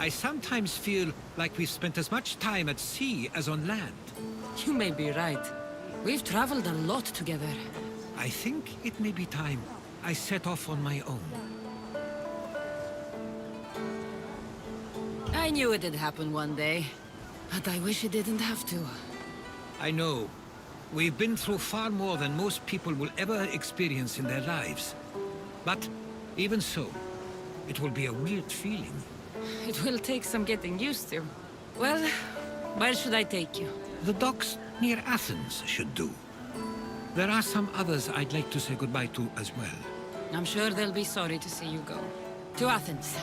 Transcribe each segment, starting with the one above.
I sometimes feel like we've spent as much time at sea as on land. You may be right. We've traveled a lot together. I think it may be time I set off on my own. I knew it'd happen one day, but I wish it didn't have to. I know. We've been through far more than most people will ever experience in their lives. But even so, it will be a weird feeling. It will take some getting used to. Well, where should I take you? The docks near Athens should do. There are some others I'd like to say goodbye to as well. I'm sure they'll be sorry to see you go. To Athens.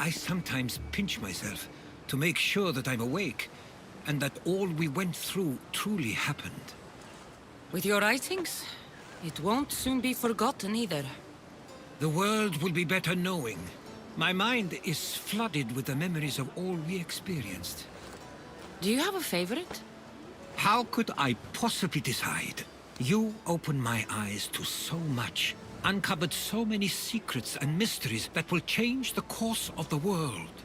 I sometimes pinch myself to make sure that I'm awake, and that all we went through truly happened. With your writings, it won't soon be forgotten either. The world will be better knowing. My mind is flooded with the memories of all we experienced. Do you have a favorite? How could I possibly decide? You opened my eyes to so much, uncovered so many secrets and mysteries that will change the course of the world.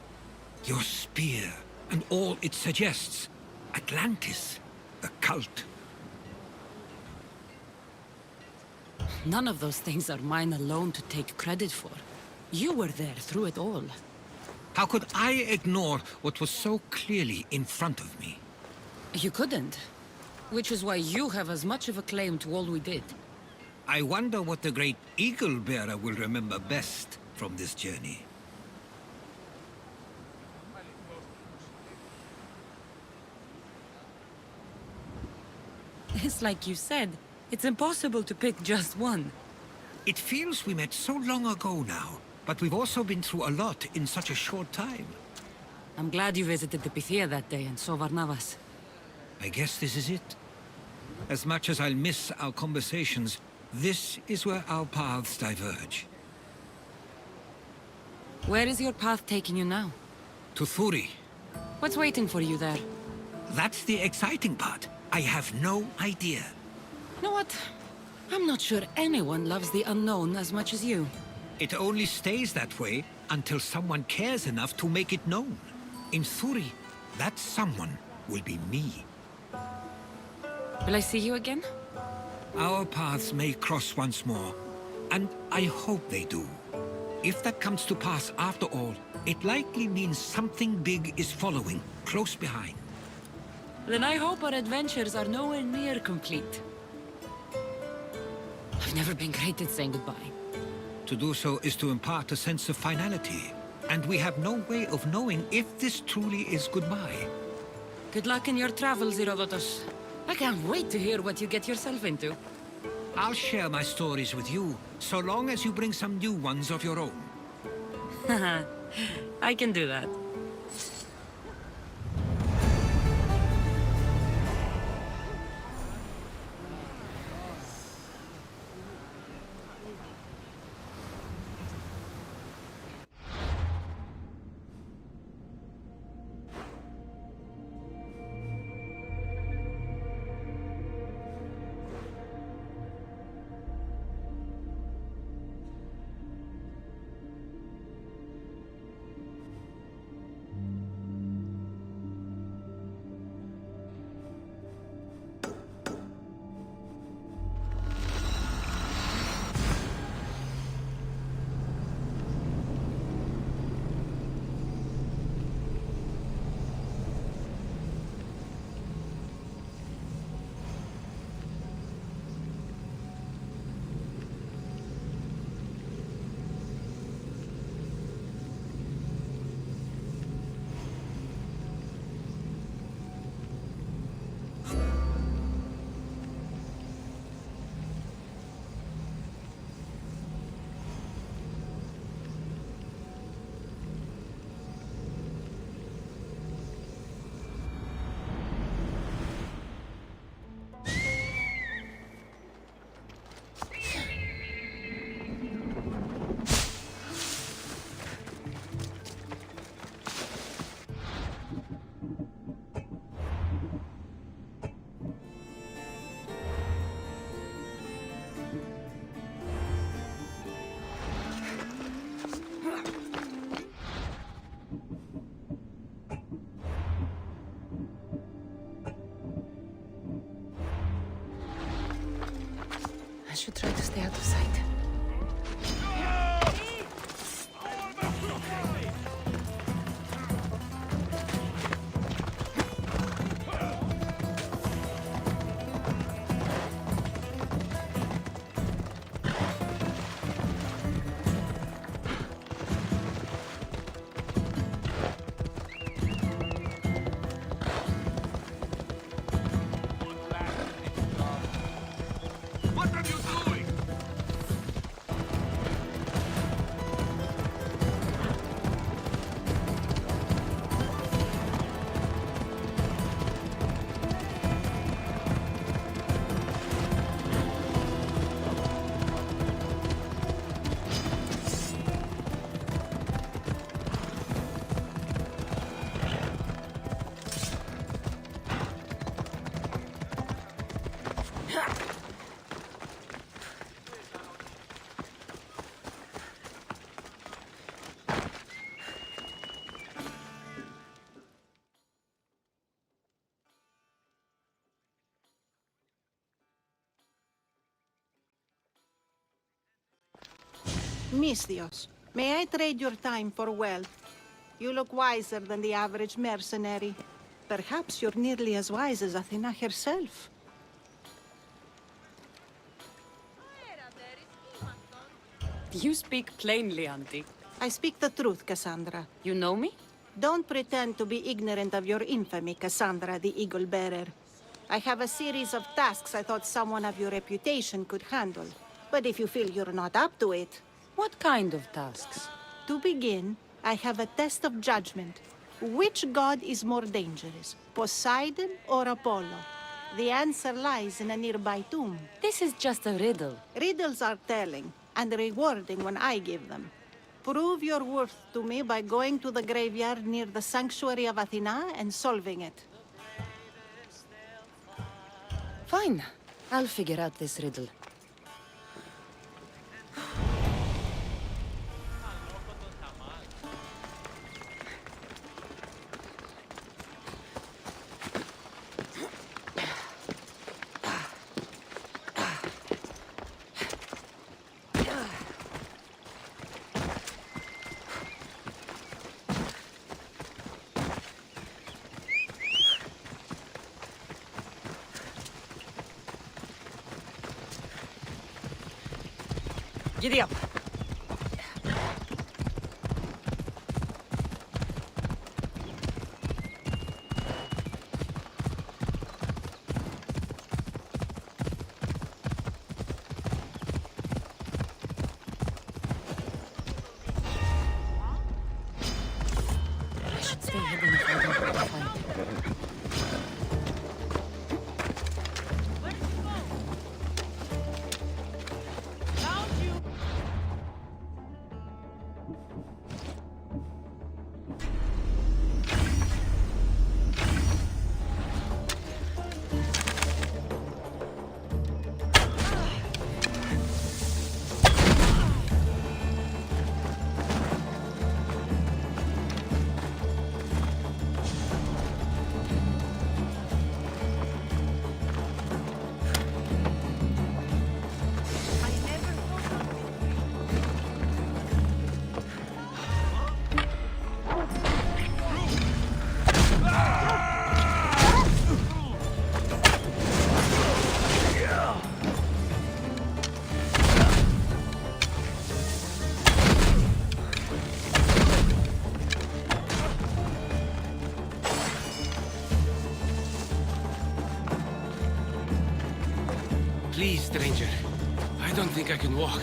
Your spear, and all it suggests. Atlantis, the cult. None of those things are mine alone to take credit for. You were there through it all. How could I ignore what was so clearly in front of me? You couldn't. Which is why you have as much of a claim to all we did. I wonder what the great Eagle Bearer will remember best from this journey. It's like you said, it's impossible to pick just one. It feels we met so long ago now, but we've also been through a lot in such a short time. I'm glad you visited the Pythia that day and saw Varnavas. I guess this is it. As much as I'll miss our conversations, this is where our paths diverge. Where is your path taking you now? To Thuri. What's waiting for you there? That's the exciting part. I have no idea. You know what? I'm not sure anyone loves the unknown as much as you. It only stays that way until someone cares enough to make it known. In Thuri, that someone will be me. Will I see you again? Our paths may cross once more, and I hope they do. If that comes to pass after all, it likely means something big is following, close behind. Then I hope our adventures are nowhere near complete. I've never been great at saying goodbye. To do so is to impart a sense of finality, and we have no way of knowing if this truly is goodbye. Good luck in your travels, Herodotus. I can't wait to hear what you get yourself into. I'll share my stories with you, so long as you bring some new ones of your own. I can do that. I should try to stay out of sight. What are you doing? Misthios, may I trade your time for wealth? You look wiser than the average mercenary. Perhaps you're nearly as wise as Athena herself. You speak plainly, Auntie. I speak the truth, Cassandra. You know me? Don't pretend to be ignorant of your infamy, Cassandra the Eagle Bearer. I have a series of tasks I thought someone of your reputation could handle. But if you feel you're not up to it... What kind of tasks? To begin, I have a test of judgment. Which god is more dangerous, Poseidon or Apollo? The answer lies in a nearby tomb. This is just a riddle. Riddles are telling, and rewarding when I give them. Prove your worth to me by going to the graveyard near the sanctuary of Athena and solving it. Fine. I'll figure out this riddle. Giddy up. I should stay hidden if I don't want to fight. Please, stranger. I don't think I can walk.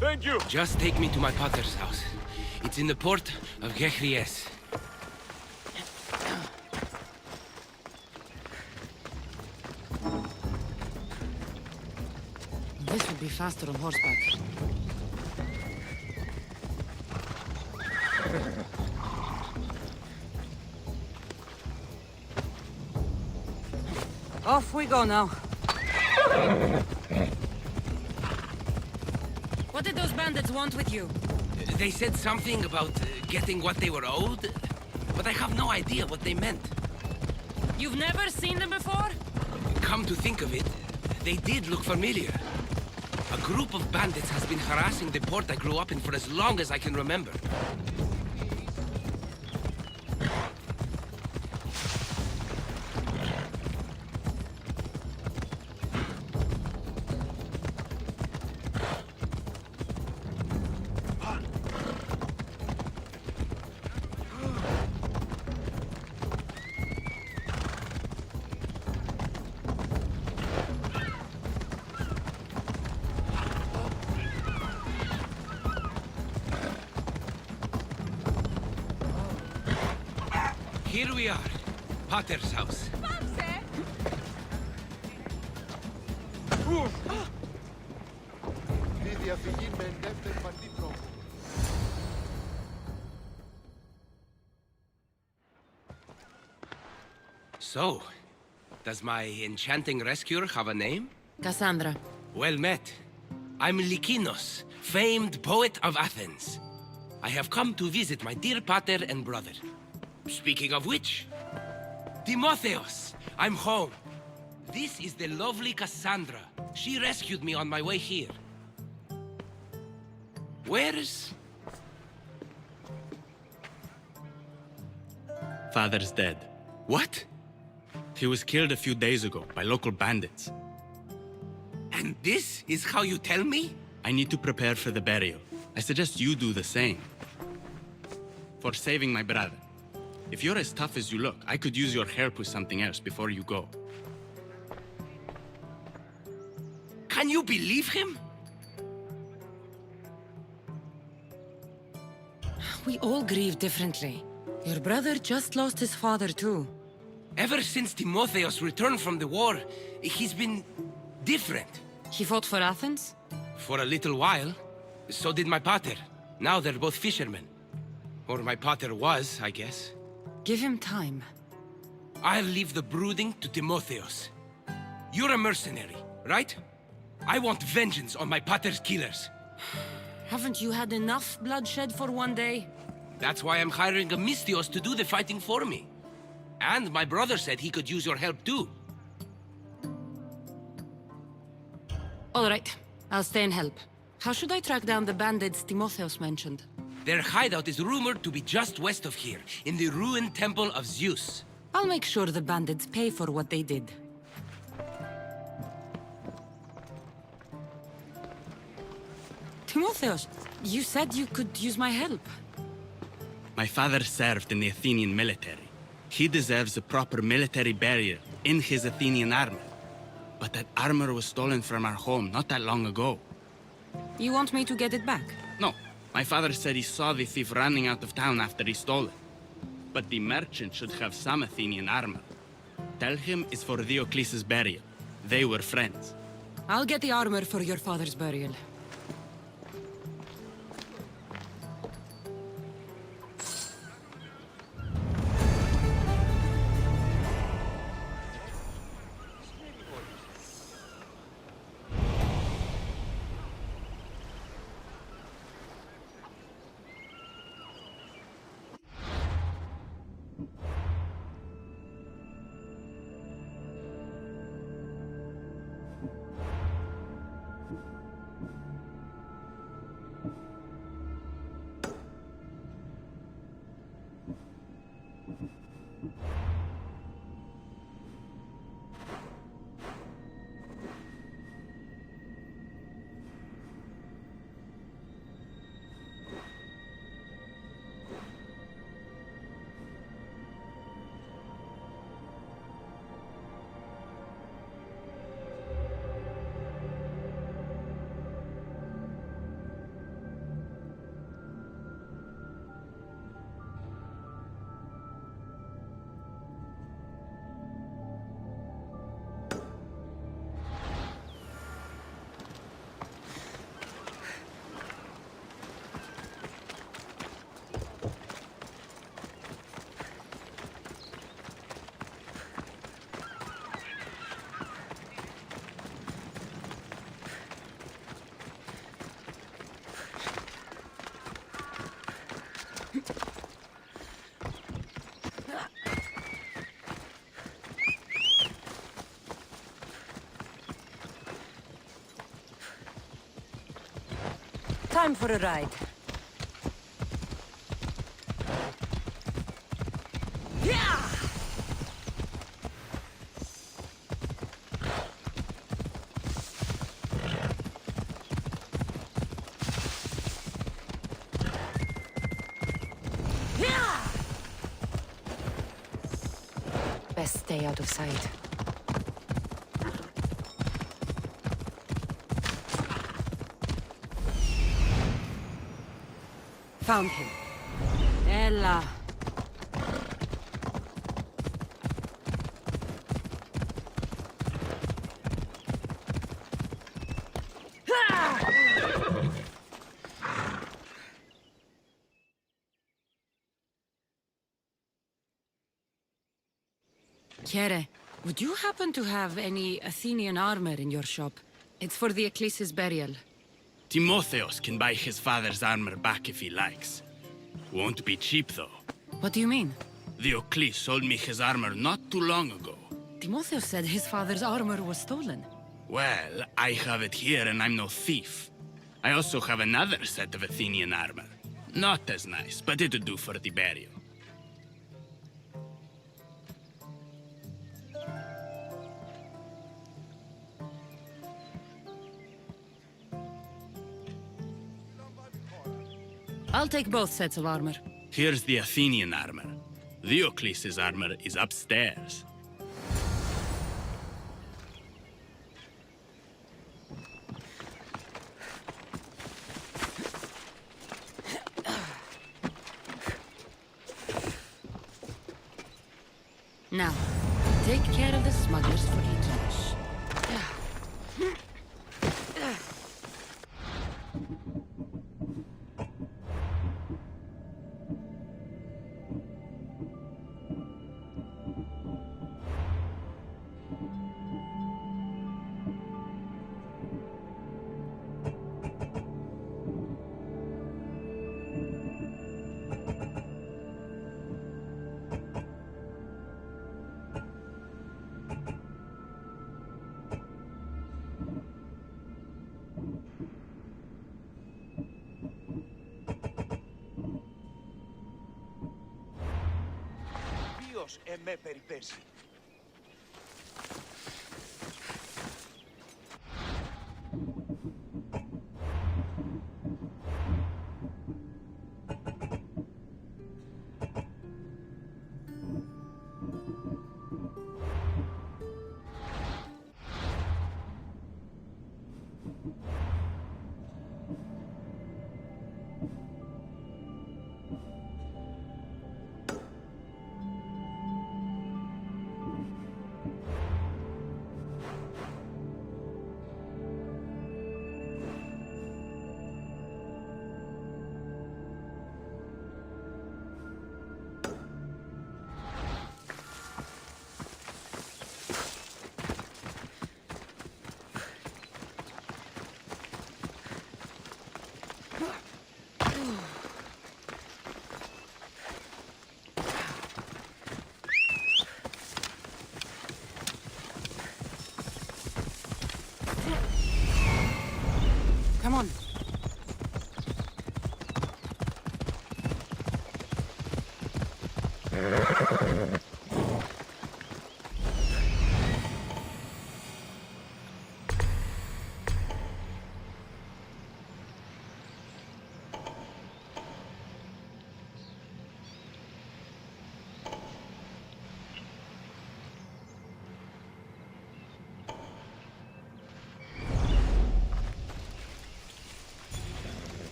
Thank you! Just take me to my potter's house. It's in the port of Gechries. This would be faster on horseback. Off we go now. What did those bandits want with you? They said something about getting what they were owed, but I have no idea what they meant. You've never seen them before? Come to think of it, they did look familiar. A group of bandits has been harassing the port I grew up in for as long as I can remember. Here we are, Potter's house. Η διαφυγή με δεύτερη παντή τρόπο. So, does my enchanting rescuer have a name? Cassandra. Well met. I'm Lykinos, famed poet of Athens. I have come to visit my dear pater and brother. Speaking of which, Timotheos, I'm home. This is the lovely Cassandra. She rescued me on my way here. Where's... Father's dead. What? He was killed a few days ago by local bandits. And this is how you tell me? I need to prepare for the burial. I suggest you do the same. For saving my brother. If you're as tough as you look, I could use your help with something else before you go. Can you believe him? We all grieve differently. Your brother just lost his father too. Ever since Timotheos returned from the war, he's been different. He fought for Athens? For a little while. So did my pater. Now they're both fishermen. Or my pater was, I guess. Give him time. I'll leave the brooding to Timotheos. You're a mercenary, right? I want vengeance on my pater's killers. Haven't you had enough bloodshed for one day? That's why I'm hiring a Mystios to do the fighting for me. And my brother said he could use your help too. All right, I'll stay and help. How should I track down the bandits Timotheos mentioned? Their hideout is rumored to be just west of here, in the ruined temple of Zeus. I'll make sure the bandits pay for what they did. Timotheos, you said you could use my help. My father served in the Athenian military. He deserves a proper military burial in his Athenian armor. But that armor was stolen from our home not that long ago. You want me to get it back? No, my father said he saw the thief running out of town after he stole it. But the merchant should have some Athenian armor. Tell him it's for Diocles' burial. They were friends. I'll get the armor for your father's burial. Time for a ride. Best stay out of sight. Found him. Ella. Kere, would you happen to have any Athenian armor in your shop? It's for the Ecclesi's burial. Timotheos can buy his father's armor back if he likes. Won't be cheap, though. What do you mean? The Eccles sold me his armor not too long ago. Timotheus said his father's armor was stolen. Well, I have it here and I'm no thief. I also have another set of Athenian armor. Not as nice, but it'll do for the burial. I'll take both sets of armor. Here's the Athenian armor. Diocles' armor is upstairs. Now, take care of the smugglers for Lykinos. Ποιος εμέ περιπέσει. Come on.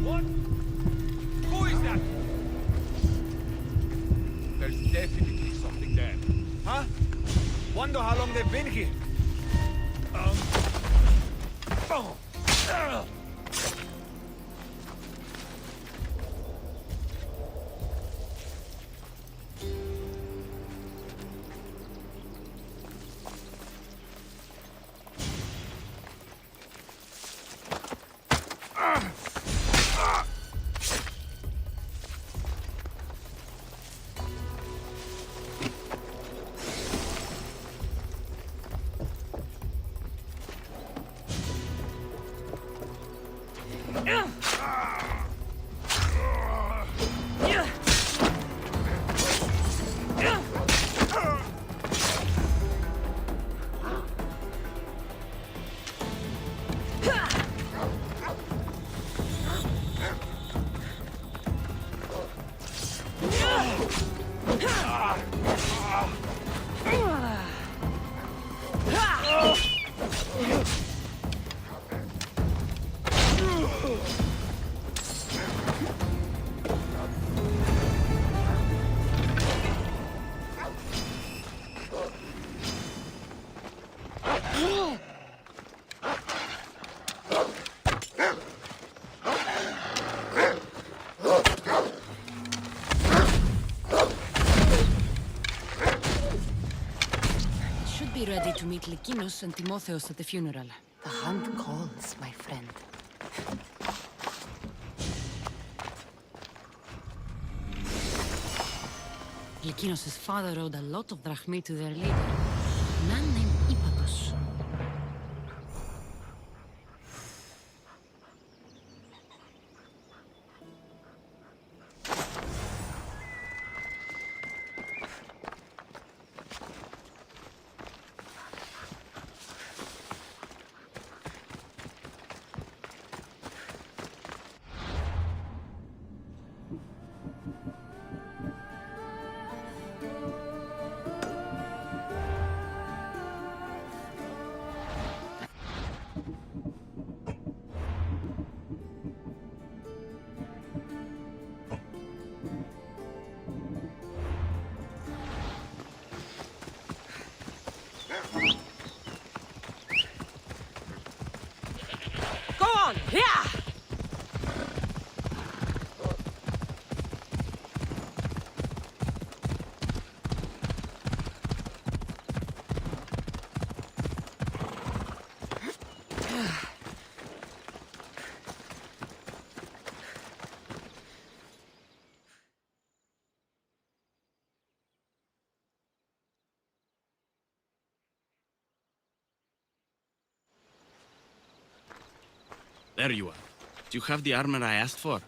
What? Who is that? There's definitely something there. Huh? Wonder how long they've been here. to meet Lykinos and Timotheos at the funeral. The hunt calls, my friend. Lykinos' father owed a lot of drachmi to their leader, a man named Ipatos. Go on! Yeah! There you are. Do you have the armor I asked for?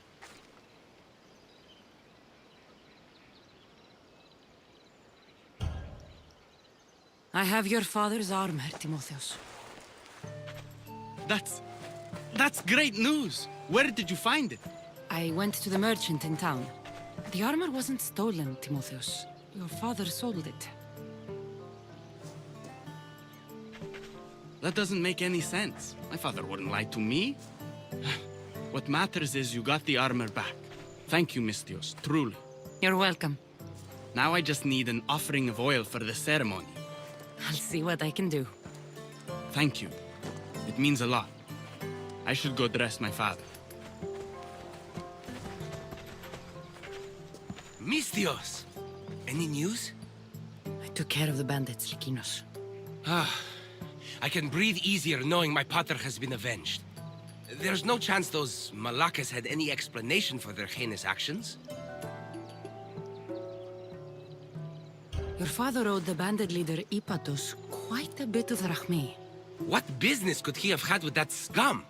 I have your father's armor, Timotheos. That's great news! Where did you find it? I went to the merchant in town. The armor wasn't stolen, Timotheos. Your father sold it. That doesn't make any sense. My father wouldn't lie to me. What matters is you got the armor back. Thank you, Misthios, truly. You're welcome. Now I just need an offering of oil for the ceremony. I'll see what I can do. Thank you. It means a lot. I should go dress my father. Misthios! Any news? I took care of the bandits, Lykinos. I can breathe easier knowing my pater has been avenged. There's no chance those Malakas had any explanation for their heinous actions? Your father owed the bandit leader Ipatos quite a bit of drachmi. What business could he have had with that scum?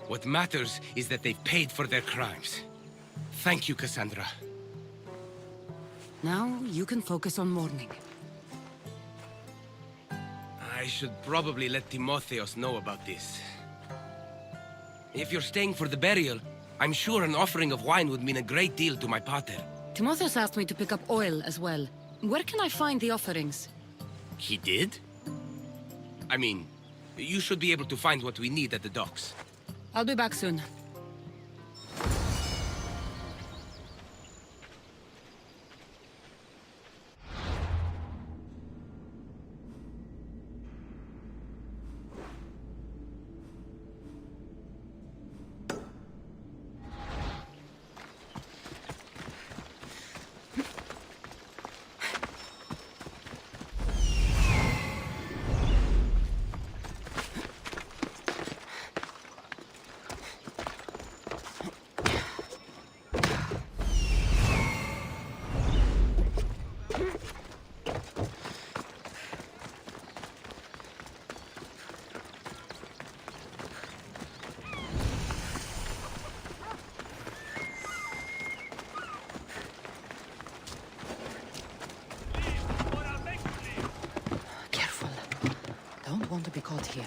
What matters is that they've paid for their crimes. Thank you, Cassandra. Now you can focus on mourning. I should probably let Timotheos know about this. If you're staying for the burial, I'm sure an offering of wine would mean a great deal to my pater. Timotheos asked me to pick up oil as well. Where can I find the offerings? He did? I mean, you should be able to find what we need at the docks. I'll be back soon. Careful. Don't want to be caught here.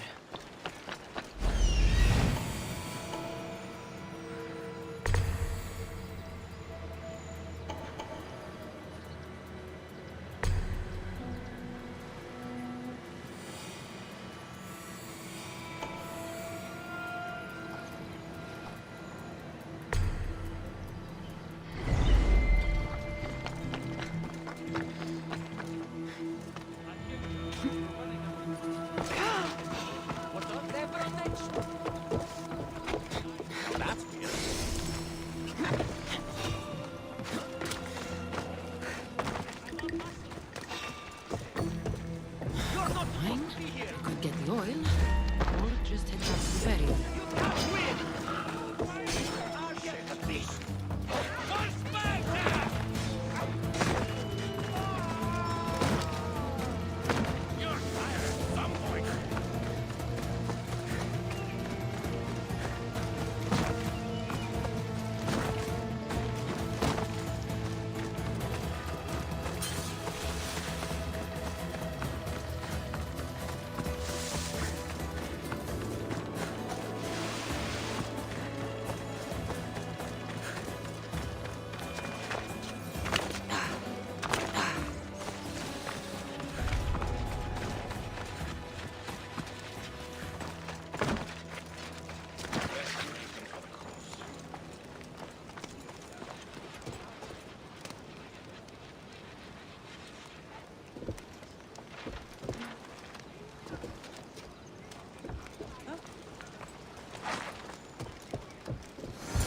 just head back to the ferry.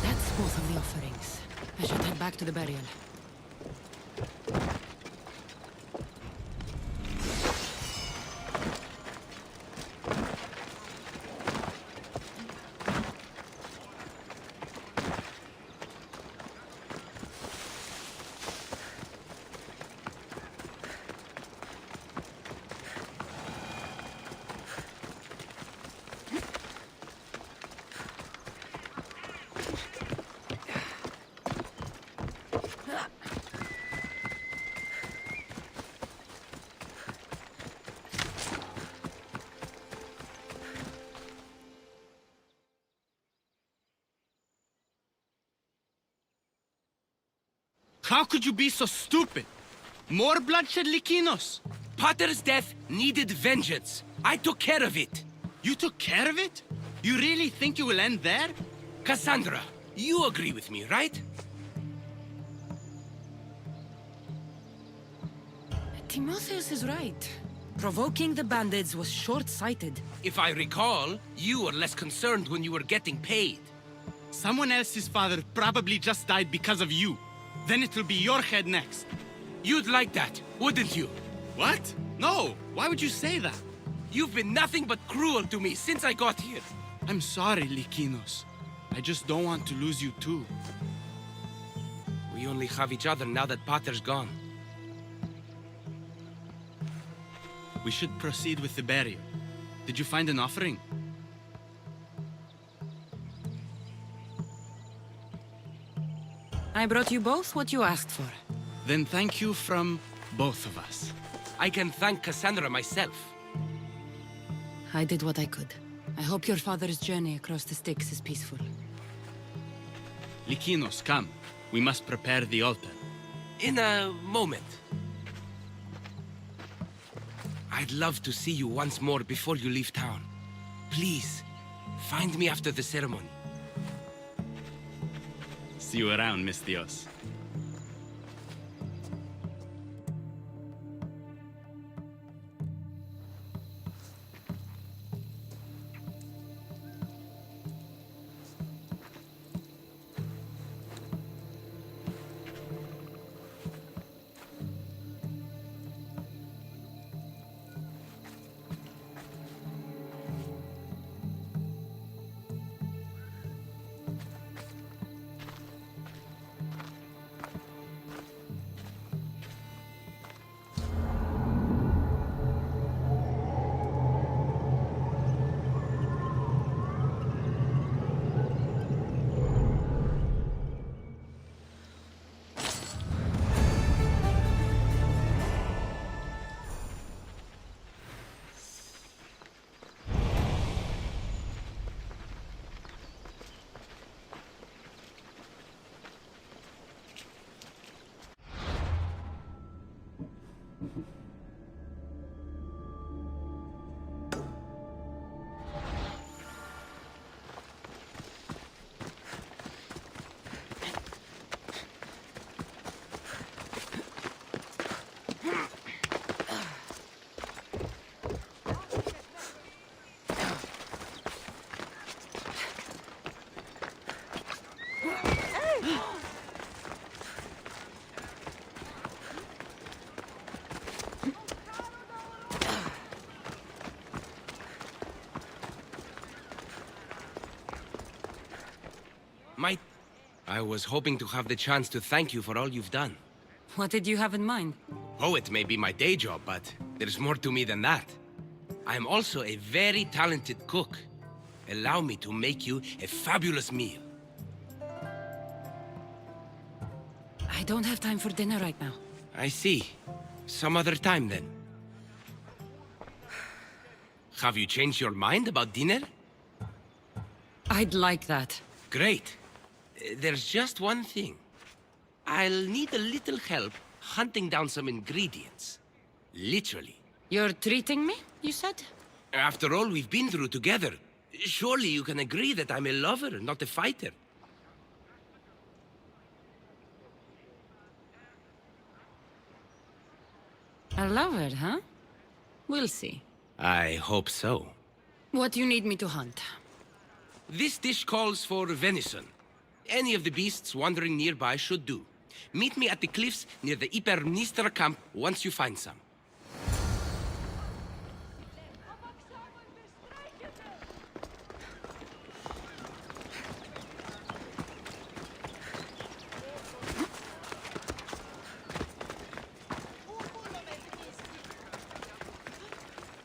That's both of the offerings. I should head back to the burial. How could you be so stupid? More bloodshed, Likinos? Potter's death needed vengeance. I took care of it. You took care of it? You really think you will end there? Cassandra, you agree with me, right? Timotheus is right. Provoking the bandits was short-sighted. If I recall, you were less concerned when you were getting paid. Someone else's father probably just died because of you. Then it will be your head next. You'd like that, wouldn't you? What? No! Why would you say that? You've been nothing but cruel to me since I got here. I'm sorry, Likinos. I just don't want to lose you too. We only have each other now that Potter's gone. We should proceed with the burial. Did you find an offering? I brought you both what you asked for. Then thank you from both of us. I can thank Cassandra myself. I did what I could. I hope your father's journey across the Styx is peaceful. Likinos, come. We must prepare the altar. In a moment. I'd love to see you once more before you leave town. Please, find me after the ceremony. See you around, Miss Dios. I was hoping to have the chance to thank you for all you've done. What did you have in mind? Poet may be my day job, but there's more to me than that. I am also a very talented cook. Allow me to make you a fabulous meal. I don't have time for dinner right now. I see. Some other time, then. Have you changed your mind about dinner? I'd like that. Great. There's just one thing. I'll need a little help hunting down some ingredients. Literally. You're treating me, you said? After all we've been through together, surely you can agree that I'm a lover, not a fighter. A lover, huh? We'll see. I hope so. What do you need me to hunt? This dish calls for venison. Any of the beasts wandering nearby should do. Meet me at the cliffs near the Ipermnistra camp once you find some.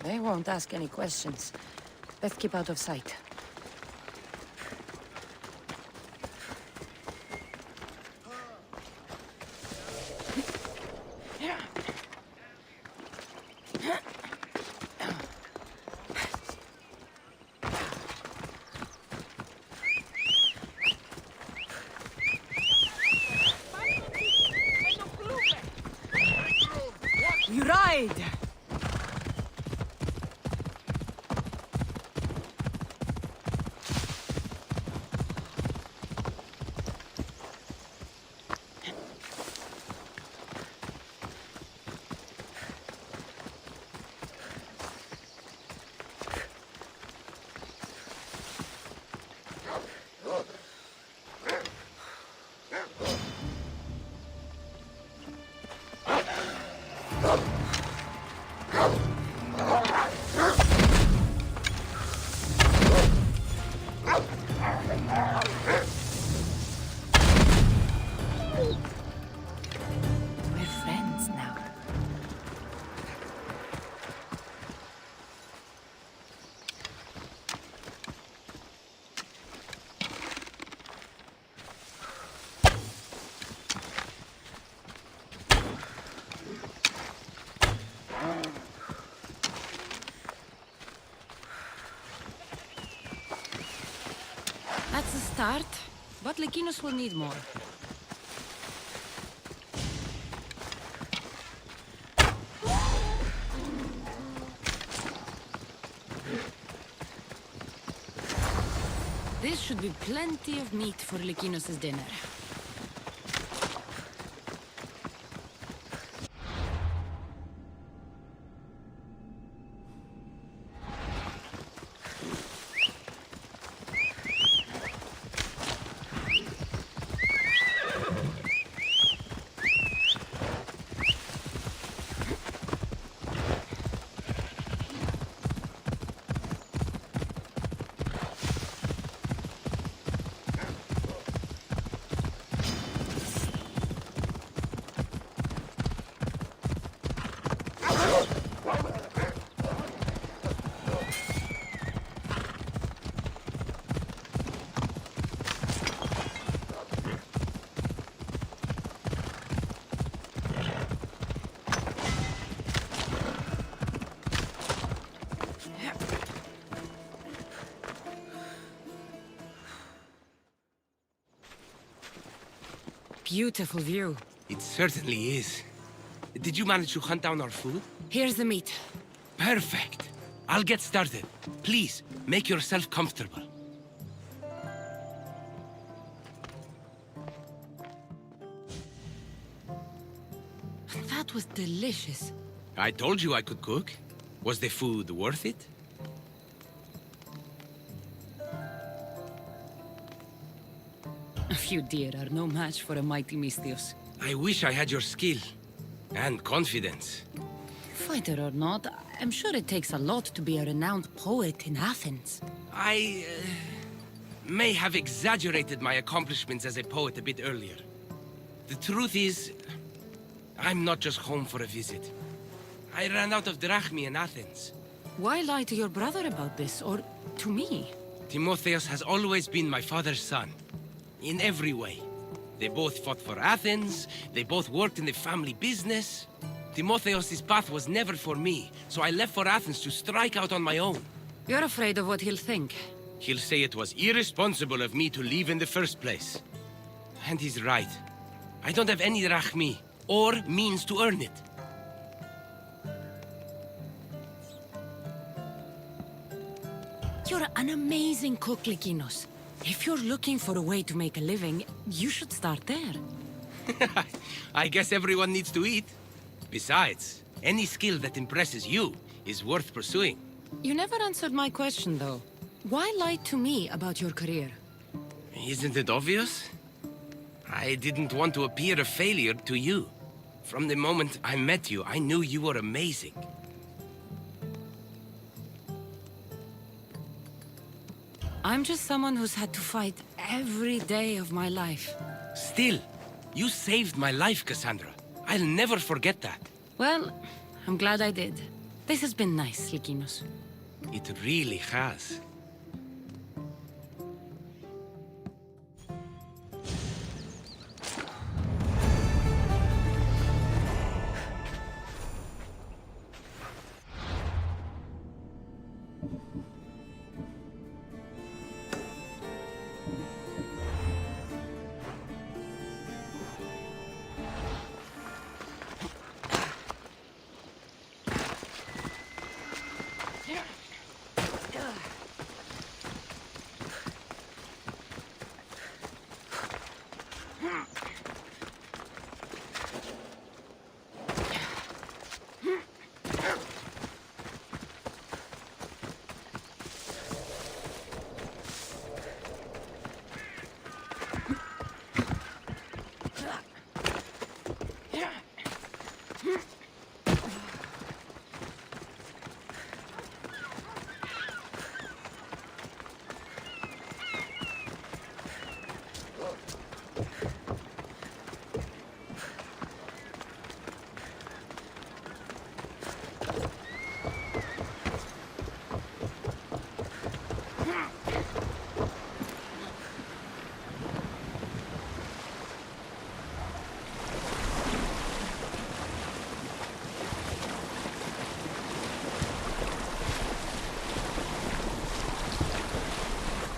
They won't ask any questions. Let's keep out of sight. You ride! We're friends now. That's a start, but Lekinos will need more. This should be plenty of meat for Lekinos' dinner. Beautiful view. It certainly is. Did you manage to hunt down our food? Here's the meat. Perfect. I'll get started. Please, make yourself comfortable. That was delicious. I told you I could cook. Was the food worth it? A few deer are no match for a mighty Misthios. I wish I had your skill. And confidence. Fighter or not, I'm sure it takes a lot to be a renowned poet in Athens. may have exaggerated my accomplishments as a poet a bit earlier. The truth is, I'm not just home for a visit. I ran out of drachmi in Athens. Why lie to your brother about this, or to me? Timotheus has always been my father's son. In every way. They both fought for Athens, they both worked in the family business. Timotheus' path was never for me, so I left for Athens to strike out on my own. You're afraid of what he'll think. He'll say it was irresponsible of me to leave in the first place. And he's right. I don't have any drachmi, or means to earn it. You're an amazing cook, Lykinos. If you're looking for a way to make a living, you should start there. I guess everyone needs to eat. Besides, any skill that impresses you is worth pursuing. You never answered my question, though. Why lie to me about your career? Isn't it obvious? I didn't want to appear a failure to you. From the moment I met you, I knew you were amazing. I'm just someone who's had to fight every day of my life. Still, you saved my life, Cassandra. I'll never forget that. Well, I'm glad I did. This has been nice, Lykinos. It really has.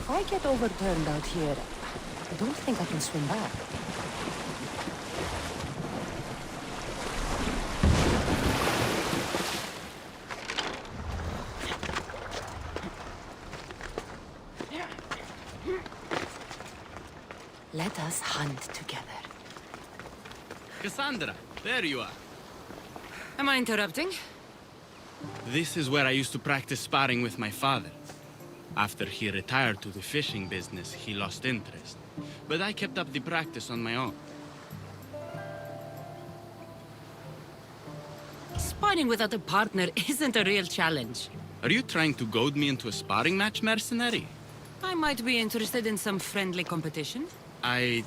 If I get overturned out here, I don't think I can swim back. Let us hunt together. Cassandra, there you are. Am I interrupting? This is where I used to practice sparring with my father. After he retired to the fishing business, he lost interest. But I kept up the practice on my own. Sparring without a partner isn't a real challenge. Are you trying to goad me into a sparring match, mercenary? I might be interested in some friendly competition. I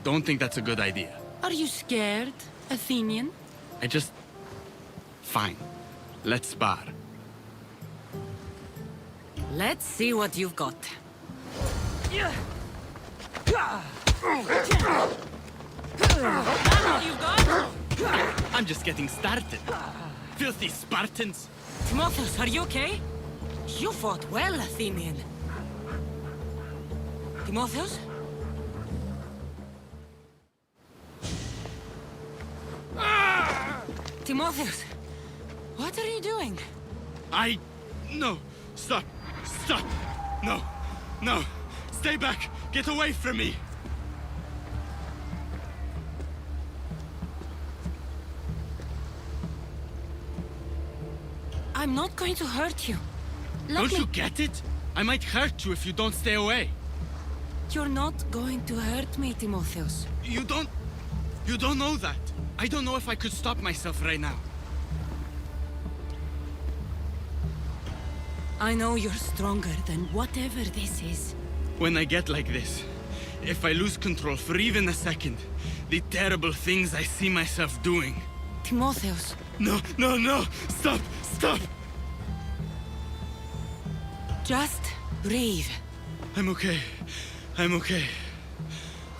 don't think that's a good idea. Are you scared, Athenian? Fine. Let's spar. Let's see what you've got. That's all you've got? I'm just getting started. Filthy Spartans! Timotheus, are you okay? You fought well, Athenian. Timotheus? Timotheus, what are you doing? No! Stop! Stop! No! No! Stay back! Get away from me! I'm not going to hurt you. Don't you get it? I might hurt you if you don't stay away. You're not going to hurt me, Timotheus. You don't know that. I don't know if I could stop myself right now. I know you're stronger than whatever this is. When I get like this, if I lose control for even a second, the terrible things I see myself doing. Timotheus. No, no, no! Stop! Stop! Just breathe. I'm okay. I'm okay.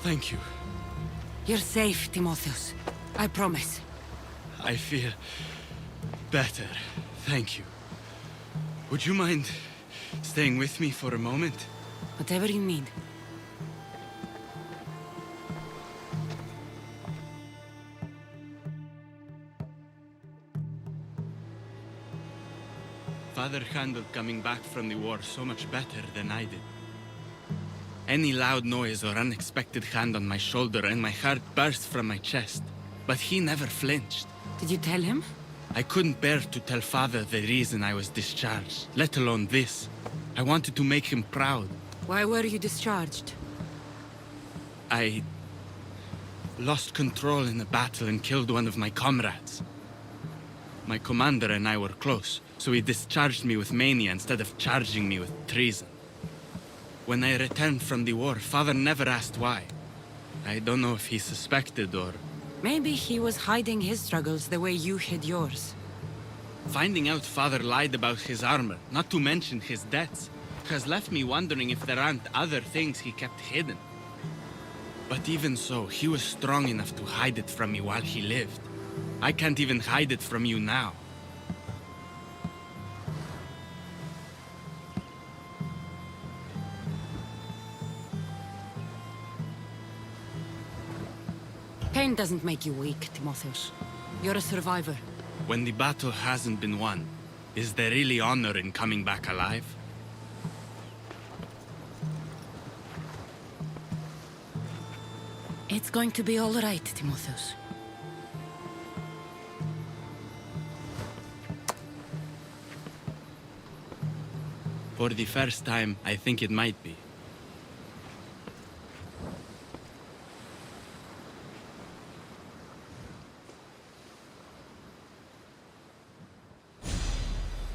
Thank you. You're safe, Timotheus. I promise. I feel better. Thank you. Would you mind staying with me for a moment? Whatever you need. Father handled coming back from the war so much better than I did. Any loud noise or unexpected hand on my shoulder and my heart burst from my chest. But he never flinched. Did you tell him? I couldn't bear to tell Father the reason I was discharged, let alone this. I wanted to make him proud. Why were you discharged? I lost control in a battle and killed one of my comrades. My commander and I were close, so he discharged me with mania instead of charging me with treason. When I returned from the war, Father never asked why. I don't know if he suspected or... Maybe he was hiding his struggles the way you hid yours. Finding out Father lied about his armor, not to mention his debts, has left me wondering if there aren't other things he kept hidden. But even so, he was strong enough to hide it from me while he lived. I can't even hide it from you now. Pain doesn't make you weak, Timotheus. You're a survivor. When the battle hasn't been won, is there really honor in coming back alive? It's going to be all right, Timotheus. For the first time, I think it might be.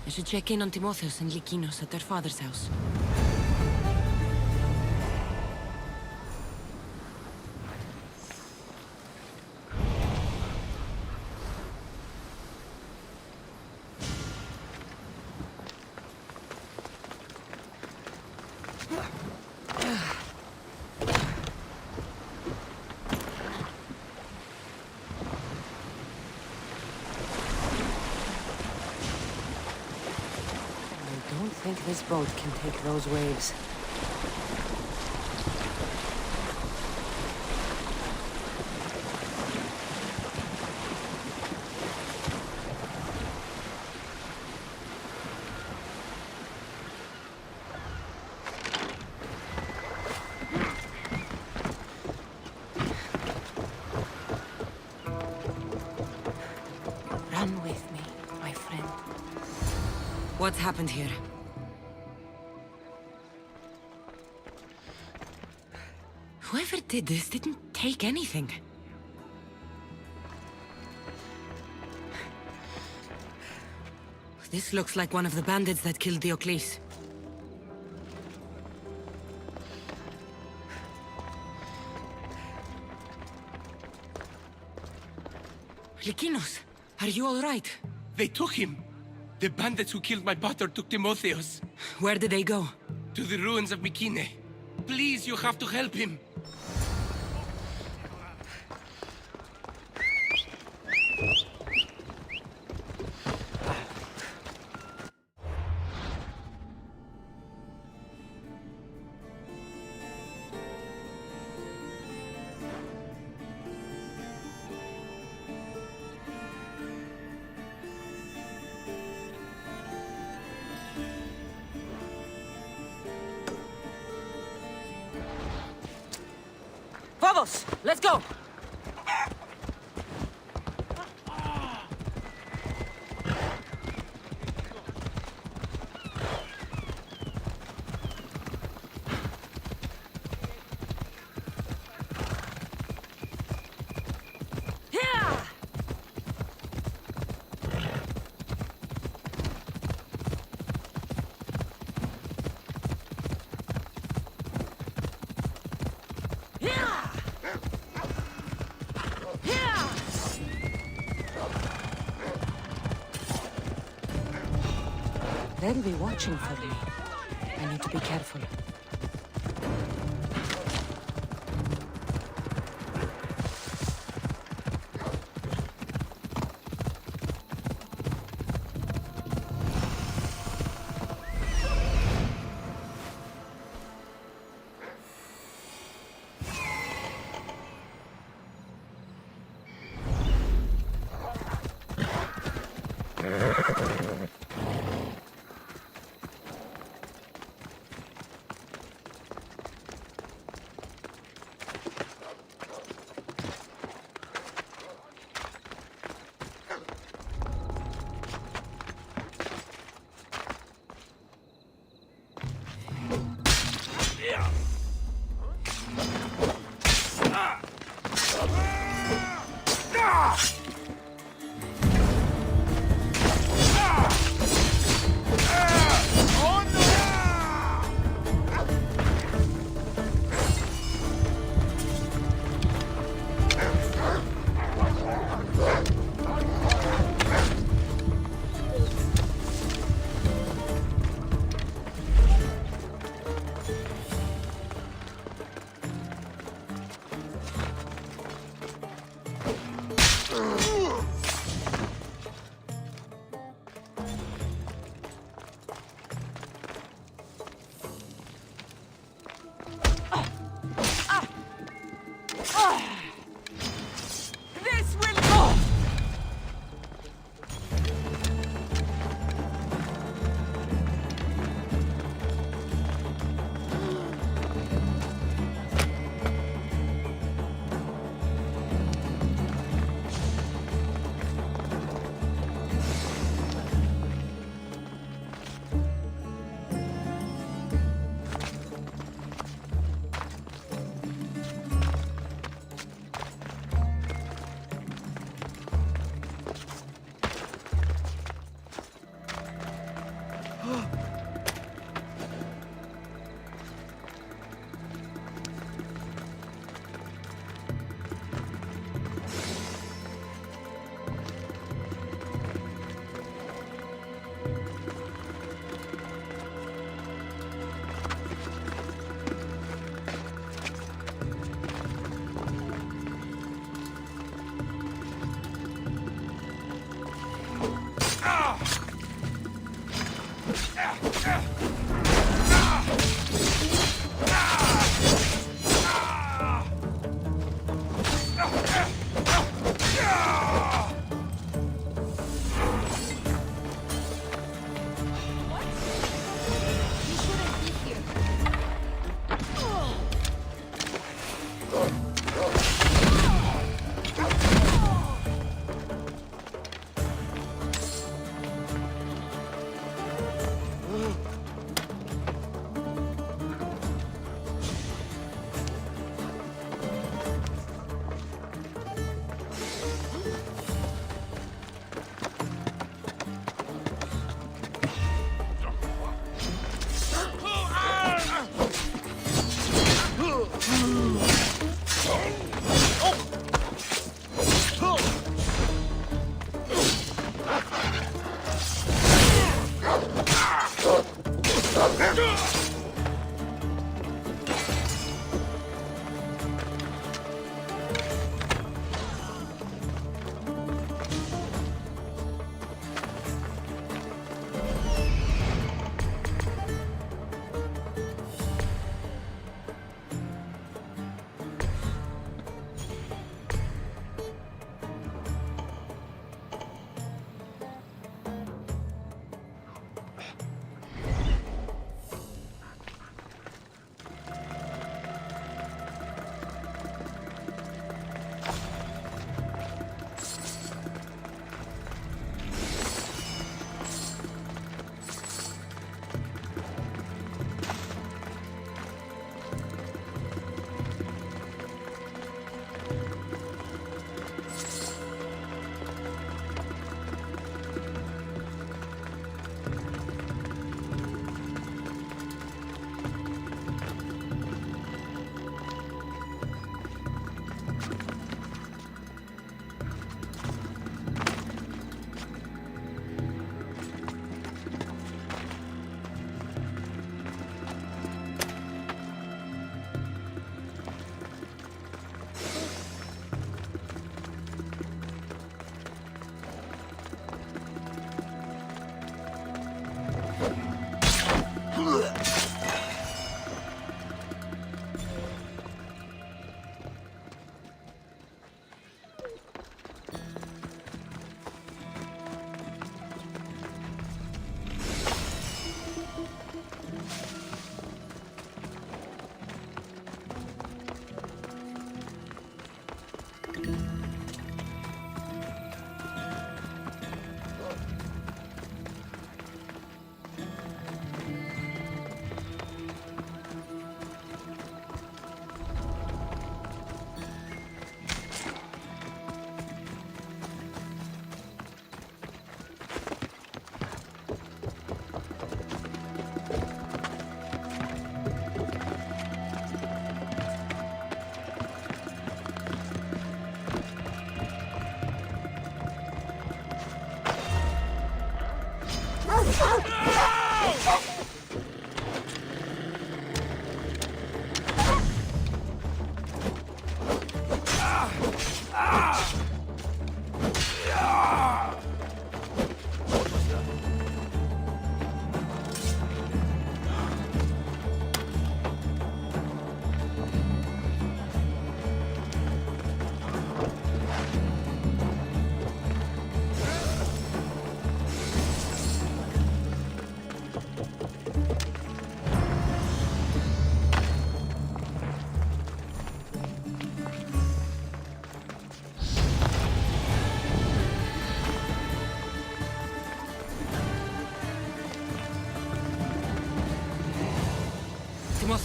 I should check in on Timotheus and Lykinos at their father's house. I don't think this boat can take those waves. Run with me, my friend. What's happened here? Whoever did this didn't take anything. This looks like one of the bandits that killed Diocles. Lykinos, are you all right? They took him. The bandits who killed my brother took Timotheus. Where did they go? To the ruins of Mykine. Please, you have to help him. Vamos, let's go! They'll be watching for me. I need to be careful.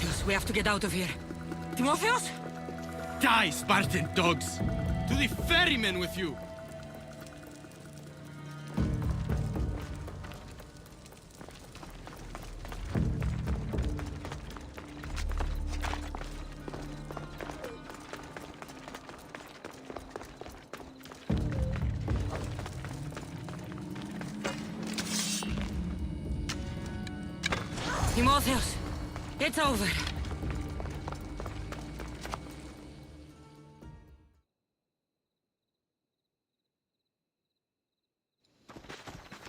Timotheus, we have to get out of here. Timotheus? Die, Spartan dogs! To the ferrymen with you! Timotheus, it's over.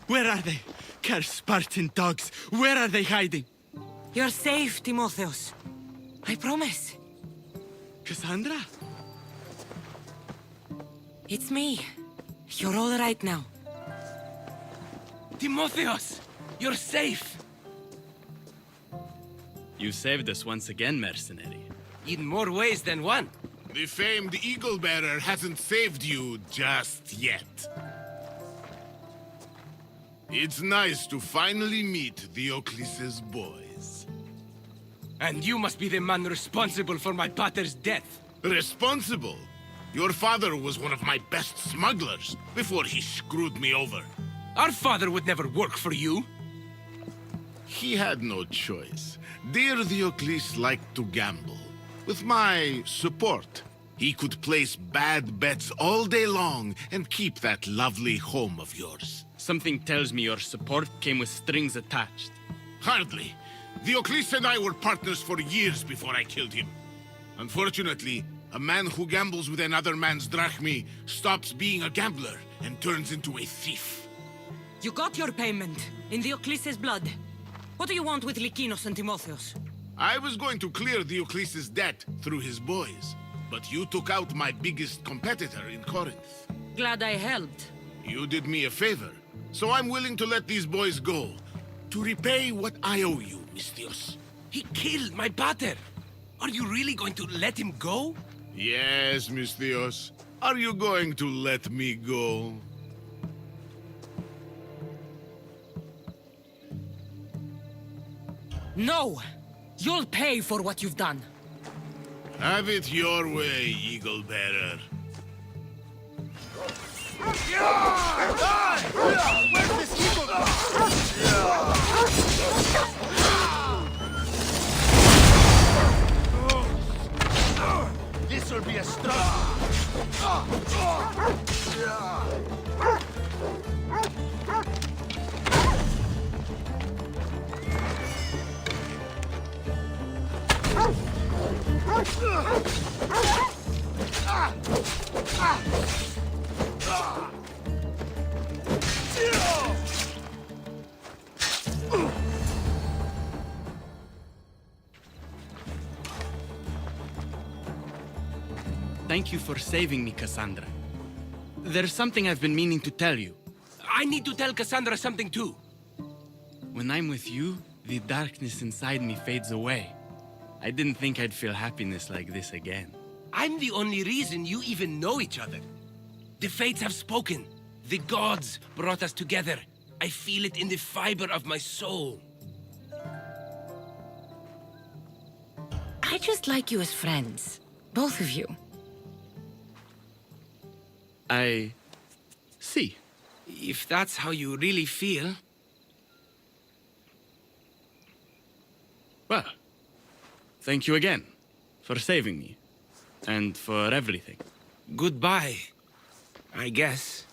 Where are they? Cursed Spartan dogs! Where are they hiding? You're safe, Timotheus. I promise. Cassandra? It's me. You're all right now. Timotheus! You're safe! You saved us once again, mercenary. In more ways than one. The famed Eagle Bearer hasn't saved you just yet. It's nice to finally meet Diocles' boys. And you must be the man responsible for my pater's death. Responsible? Your father was one of my best smugglers before he screwed me over. Our father would never work for you. He had no choice. Dear Diocles liked to gamble. With my support, he could place bad bets all day long and keep that lovely home of yours. Something tells me your support came with strings attached. Hardly. Diocles and I were partners for years before I killed him. Unfortunately, a man who gambles with another man's drachmi stops being a gambler and turns into a thief. You got your payment, in Diocles' blood. What do you want with Lykinos and Timotheus? I was going to clear Diocles' debt through his boys, but you took out my biggest competitor in Corinth. Glad I helped. You did me a favor, so I'm willing to let these boys go, to repay what I owe you, Mistios. He killed my pater. Are you really going to let him go? Yes, Mistios. Are you going to let me go? No! You'll pay for what you've done. Have it your way, Eagle Bearer. This'll be a struggle. Thank you for saving me, Cassandra. There's something I've been meaning to tell you. I need to tell Cassandra something too. When I'm with you, the darkness inside me fades away. I didn't think I'd feel happiness like this again. I'm the only reason you even know each other. The fates have spoken. The gods brought us together. I feel it in the fiber of my soul. I just like you as friends. Both of you. I see. If that's how you really feel. Well, thank you again for saving me and for everything. Goodbye, I guess.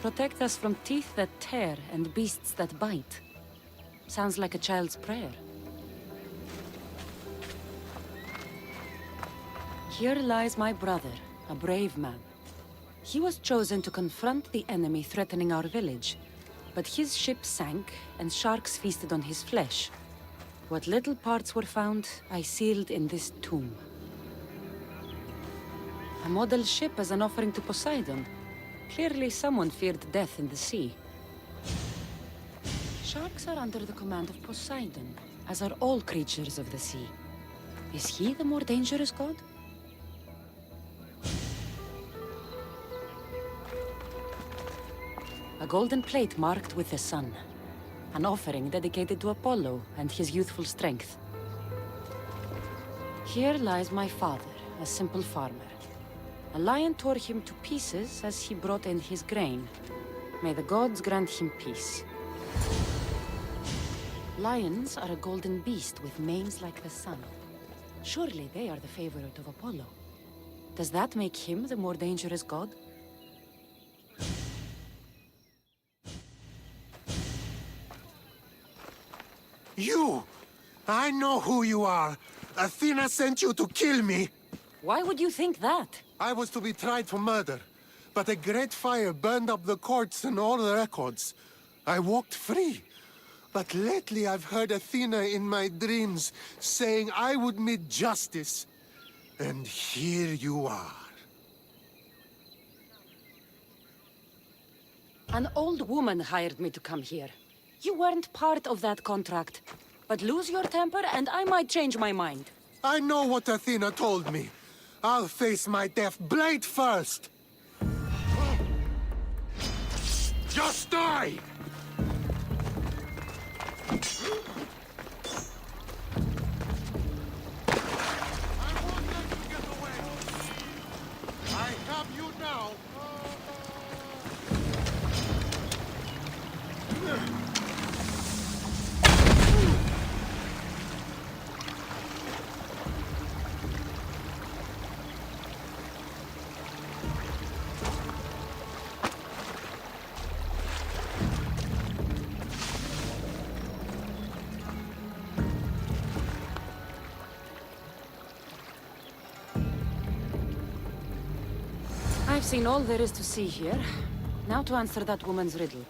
Protect us from teeth that tear and beasts that bite. Sounds like a child's prayer. Here lies my brother, a brave man. He was chosen to confront the enemy threatening our village, but his ship sank and sharks feasted on his flesh. What little parts were found, I sealed in this tomb. A model ship as an offering to Poseidon. Clearly someone feared death in the sea. Sharks are under the command of Poseidon, as are all creatures of the sea. Is he the more dangerous god? A golden plate marked with the sun. An offering dedicated to Apollo and his youthful strength. Here lies my father, a simple farmer. A lion tore him to pieces as he brought in his grain. May the gods grant him peace. Lions are a golden beast with manes like the sun. Surely they are the favorite of Apollo. Does that make him the more dangerous god? You! I know who you are! Athena sent you to kill me! Why would you think that? I was to be tried for murder, but a great fire burned up the courts and all the records. I walked free. But lately I've heard Athena in my dreams saying I would meet justice. And here you are. An old woman hired me to come here. You weren't part of that contract. But lose your temper and I might change my mind. I know what Athena told me. I'll face my death blade first! Just die! I won't let you get away! I have you now! I've seen all there is to see here. Now to answer that woman's riddle.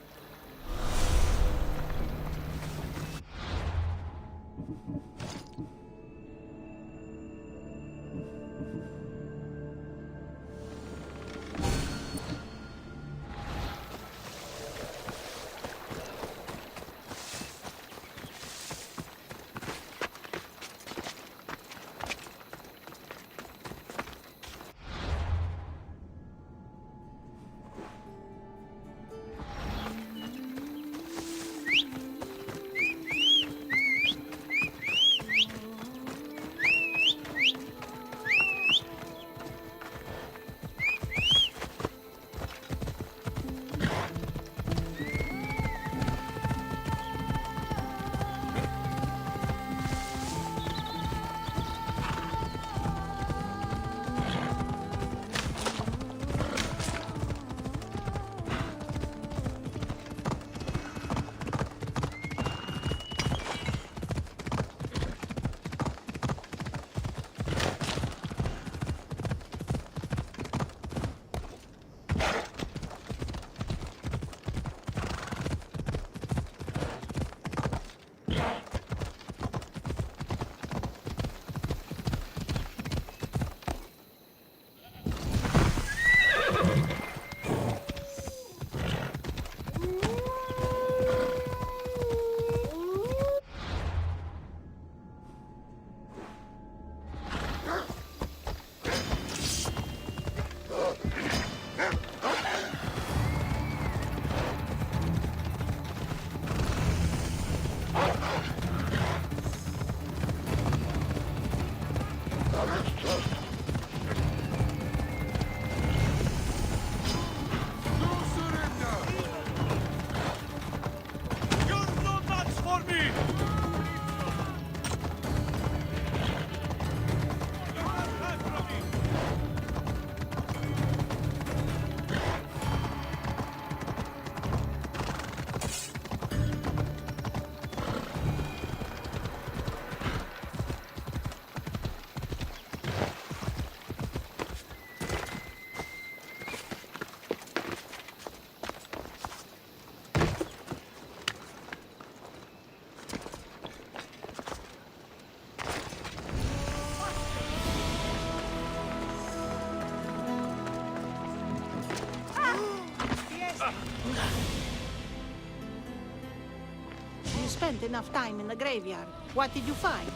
spent enough time in the graveyard. What did you find?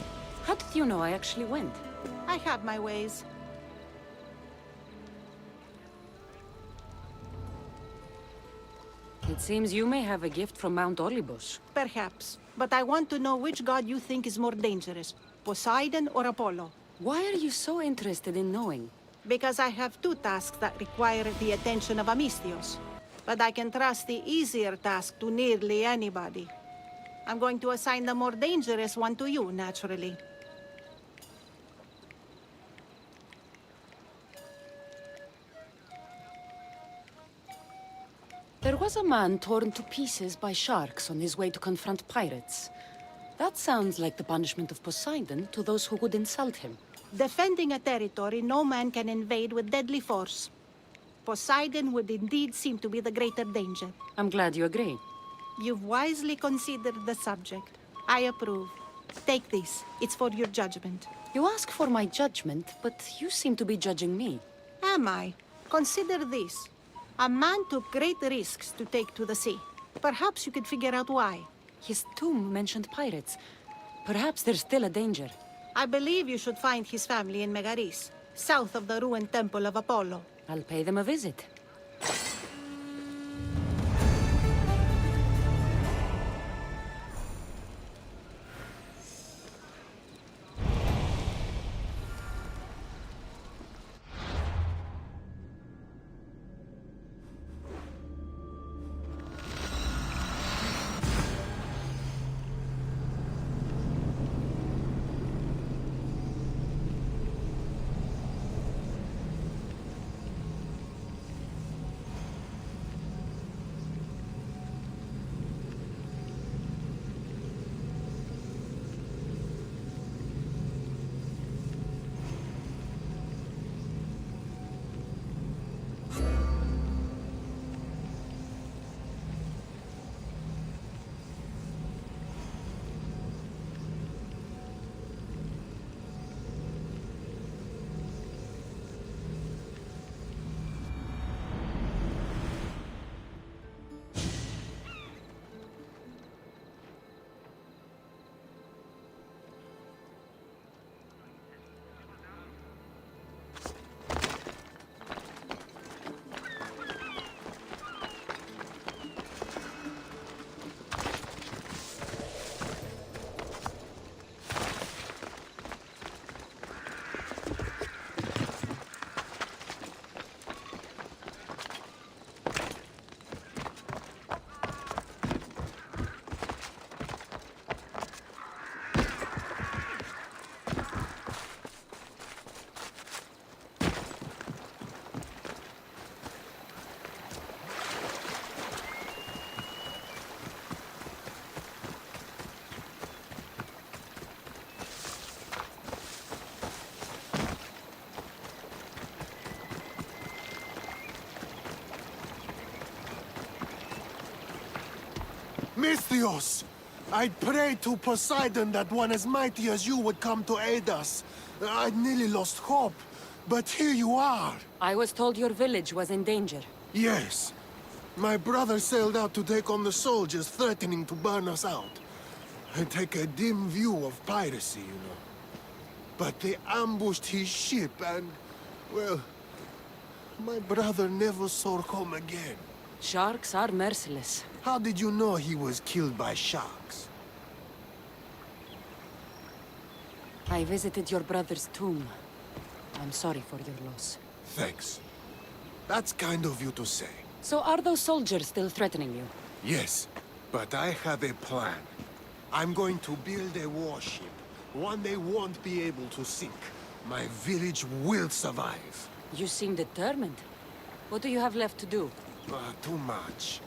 How did you know I actually went? I have my ways. It seems you may have a gift from Mount Olympus. Perhaps. But I want to know which god you think is more dangerous, Poseidon or Apollo. Why are you so interested in knowing? Because I have two tasks that require the attention of Amistios. But I can trust the easier task to nearly anybody. I'm going to assign the more dangerous one to you, naturally. There was a man torn to pieces by sharks on his way to confront pirates. That sounds like the punishment of Poseidon to those who would insult him. Defending a territory no man can invade with deadly force. Poseidon would indeed seem to be the greater danger. I'm glad you agree. You've wisely considered the subject. I approve. Take this. It's for your judgment. You ask for my judgment, but you seem to be judging me. Am I? Consider this. A man took great risks to take to the sea. Perhaps you could figure out why. His tomb mentioned pirates. Perhaps there's still a danger. I believe you should find his family in Megaris, south of the ruined temple of Apollo. I'll pay them a visit. Misthios! I prayed to Poseidon that one as mighty as you would come to aid us. I'd nearly lost hope, but here you are. I was told your village was in danger. Yes. My brother sailed out to take on the soldiers threatening to burn us out. I take a dim view of piracy, you know. But they ambushed his ship and, well, my brother never saw home again. Sharks are merciless. How did you know he was killed by sharks? I visited your brother's tomb. I'm sorry for your loss. Thanks. That's kind of you to say. So are those soldiers still threatening you? Yes, but I have a plan. I'm going to build a warship, one they won't be able to sink. My village will survive. You seem determined. What do you have left to do? Too much.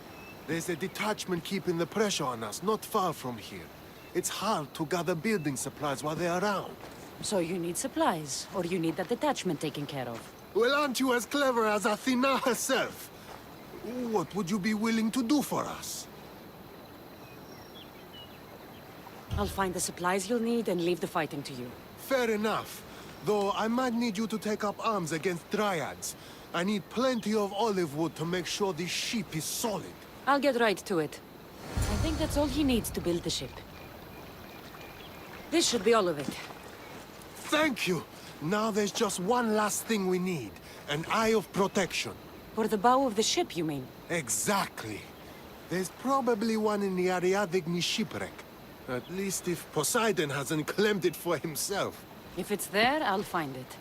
There's a detachment keeping the pressure on us, not far from here. It's hard to gather building supplies while they're around. So you need supplies, or you need that detachment taken care of. Well, aren't you as clever as Athena herself? What would you be willing to do for us? I'll find the supplies you'll need and leave the fighting to you. Fair enough. Though I might need you to take up arms against Dryads. I need plenty of olive wood to make sure this ship is solid. I'll get right to it. I think think that's all he needs to build the ship. This should be all of it. Thank you! Now there's just one last thing we need. An eye of protection. For the bow of the ship, you mean? Exactly. There's probably one in the Ariadne shipwreck. At least if Poseidon hasn't claimed it for himself. If it's there, I'll find it.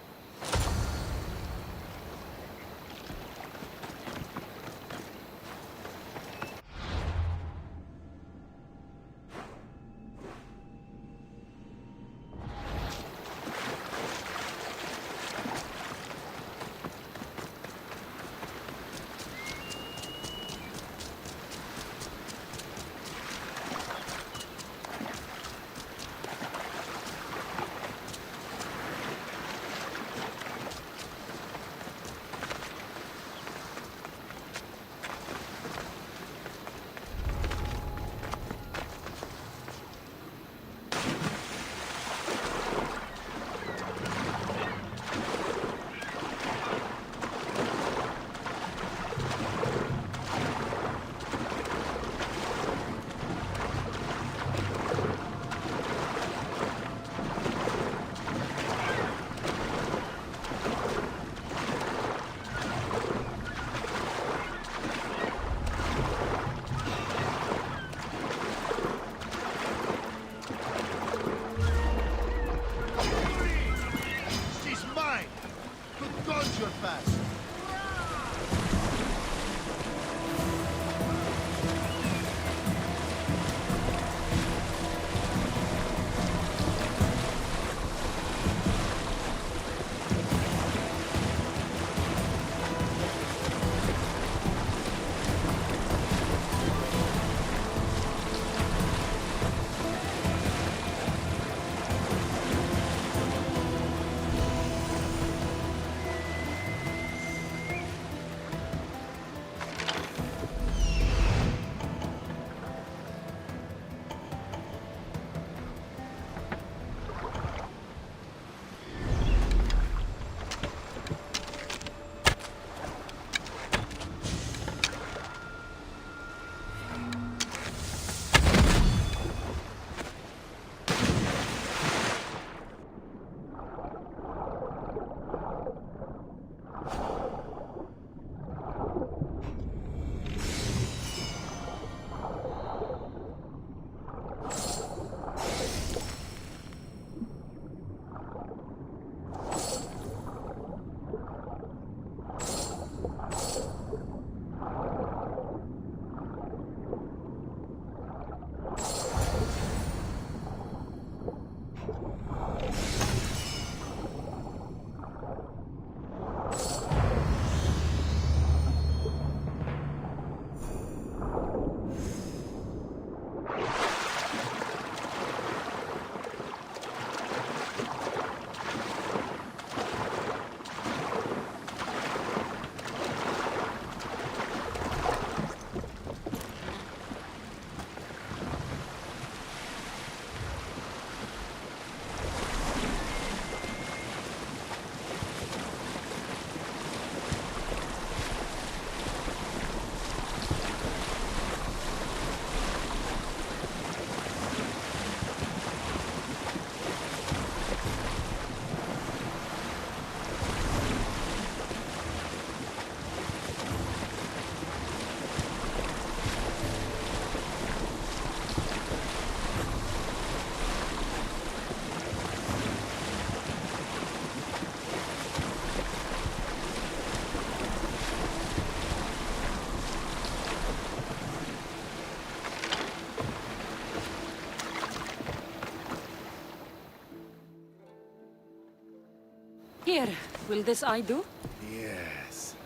Here, will this eye do? Yes,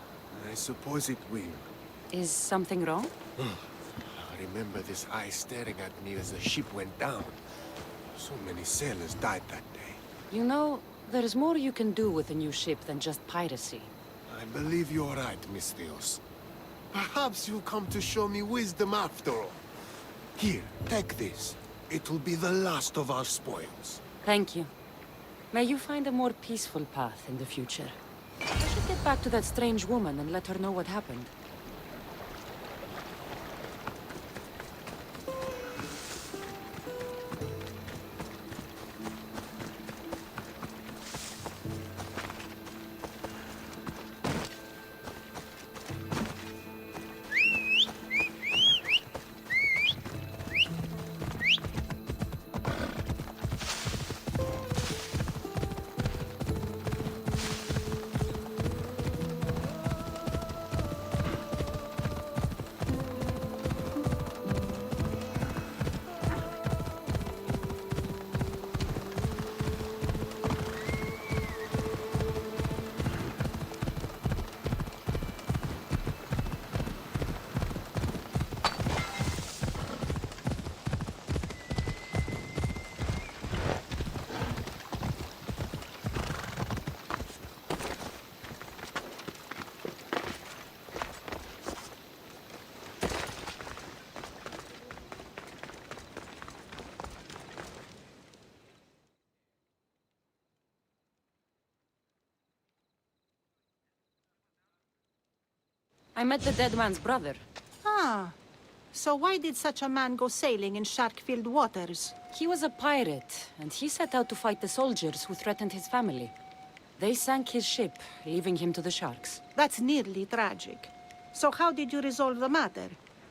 I suppose it will. Is something wrong? I remember this eye staring at me as the ship went down. So many sailors died that day. You know, there's more you can do with a new ship than just piracy. I believe you're right, Misthios. Perhaps you'll come to show me wisdom after all. Here, take this. It will be the last of our spoils. Thank you. May you find a more peaceful path in the future. I should get back to that strange woman and let her know what happened. I met the dead man's brother. Ah. So why did such a man go sailing in shark-filled waters? He was a pirate, and he set out to fight the soldiers who threatened his family. They sank his ship, leaving him to the sharks. That's nearly tragic. So how did you resolve the matter?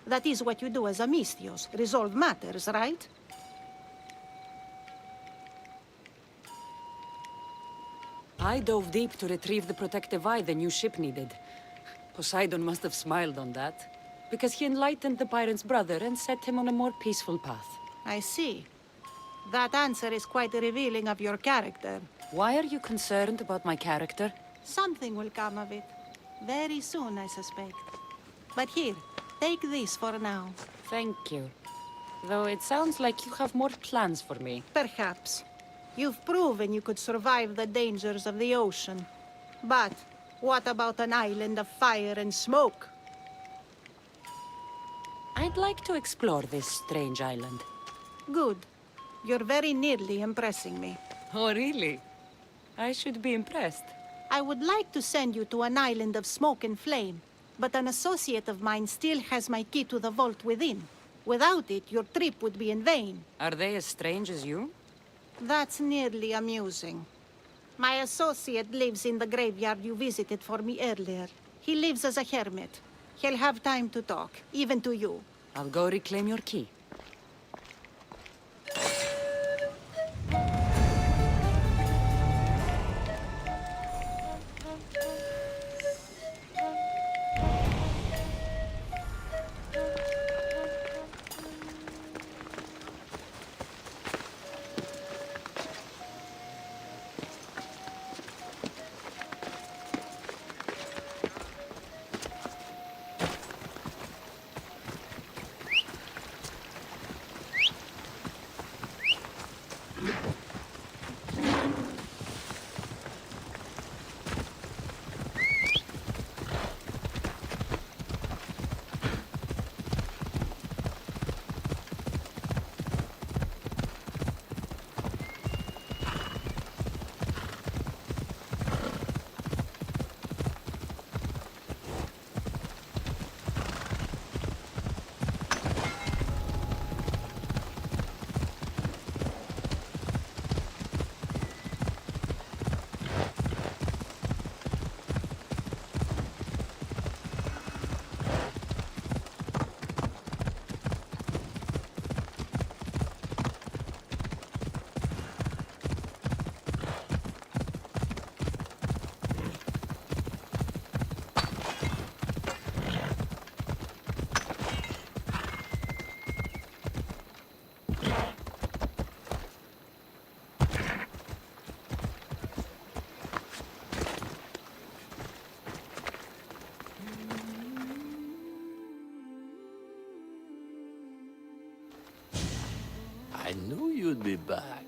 That is what you do as a Misthios, resolve matters, right? I dove deep to retrieve the protective eye the new ship needed. Poseidon must have smiled on that, because he enlightened the pirate's brother and set him on a more peaceful path. I see. That answer is quite revealing of your character. Why are you concerned about my character? Something will come of it. Very soon, I suspect. But here, take this for now. Thank you. Though it sounds like you have more plans for me. Perhaps. You've proven you could survive the dangers of the ocean. But what about an island of fire and smoke? I'd like to explore this strange island. Good. You're very nearly impressing me. Oh, really? I should be impressed. I would like to send you to an island of smoke and flame, but an associate of mine still has my key to the vault within. Without it, your trip would be in vain. Are they as strange as you? That's nearly amusing. My associate lives in the graveyard you visited for me earlier. He lives as a hermit. He'll have time to talk, even to you. I'll go reclaim your key. I knew you'd be back.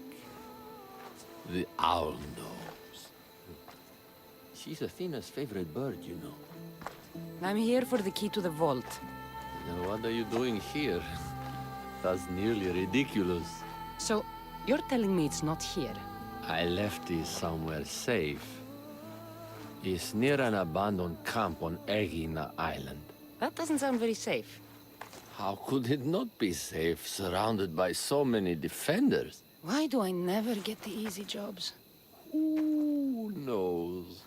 The owl knows. She's Athena's favorite bird, you know. I'm here for the key to the vault. Now, what are you doing here? That's nearly ridiculous. So, you're telling me it's not here? I left it somewhere safe. It's near an abandoned camp on Egina Island. That doesn't sound very safe. How could it not be safe, surrounded by so many defenders? Why do I never get the easy jobs? Who knows?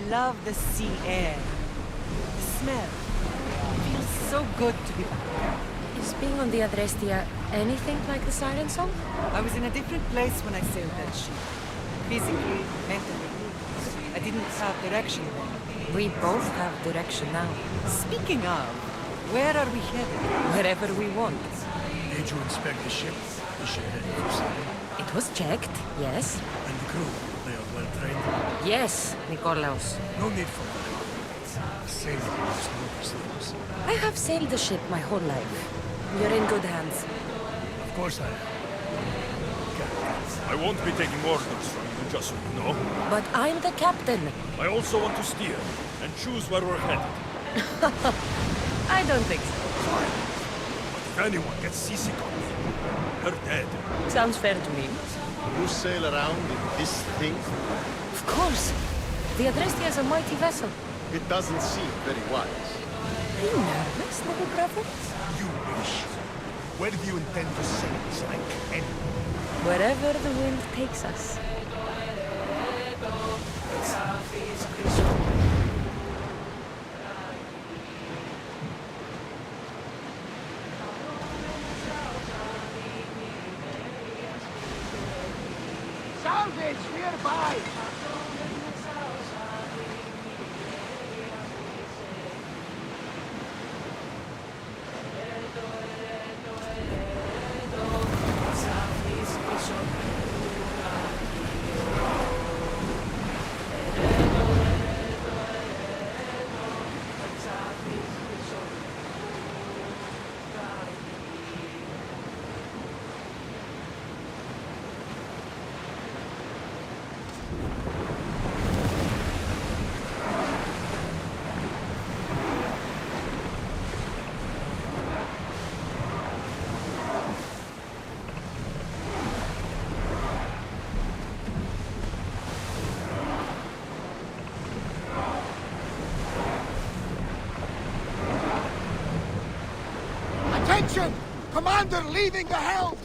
love the sea air. The smell. It feels so good to be back. Is being on the Adrestia anything like the siren song? I was in a different place when I sailed that ship. Physically, mentally. I didn't have direction then. We both have direction now. Speaking of, where are we headed? Wherever we want. Did you inspect the ship? The ship heading for sailing? It was checked, yes. And the crew, they are well trained? Yes, Nikolaos. No need for that. Sailing is no mistakes. I have sailed the ship my whole life. You're in good hands. Of course I am. I won't be taking orders from you, just so you know. But I'm the captain. I also want to steer and choose where we're headed. I don't think so. Fine. But if anyone gets seasick on me, they're dead. Sounds fair to me. You sail around in this thing? Of course. The Adrestia is a mighty vessel. It doesn't seem very wise. Are you nervous, little brother? You wish. Where do you intend to sail so I can? Wherever the wind takes us. Salvage nearby! Attention! Commander leaving the helm!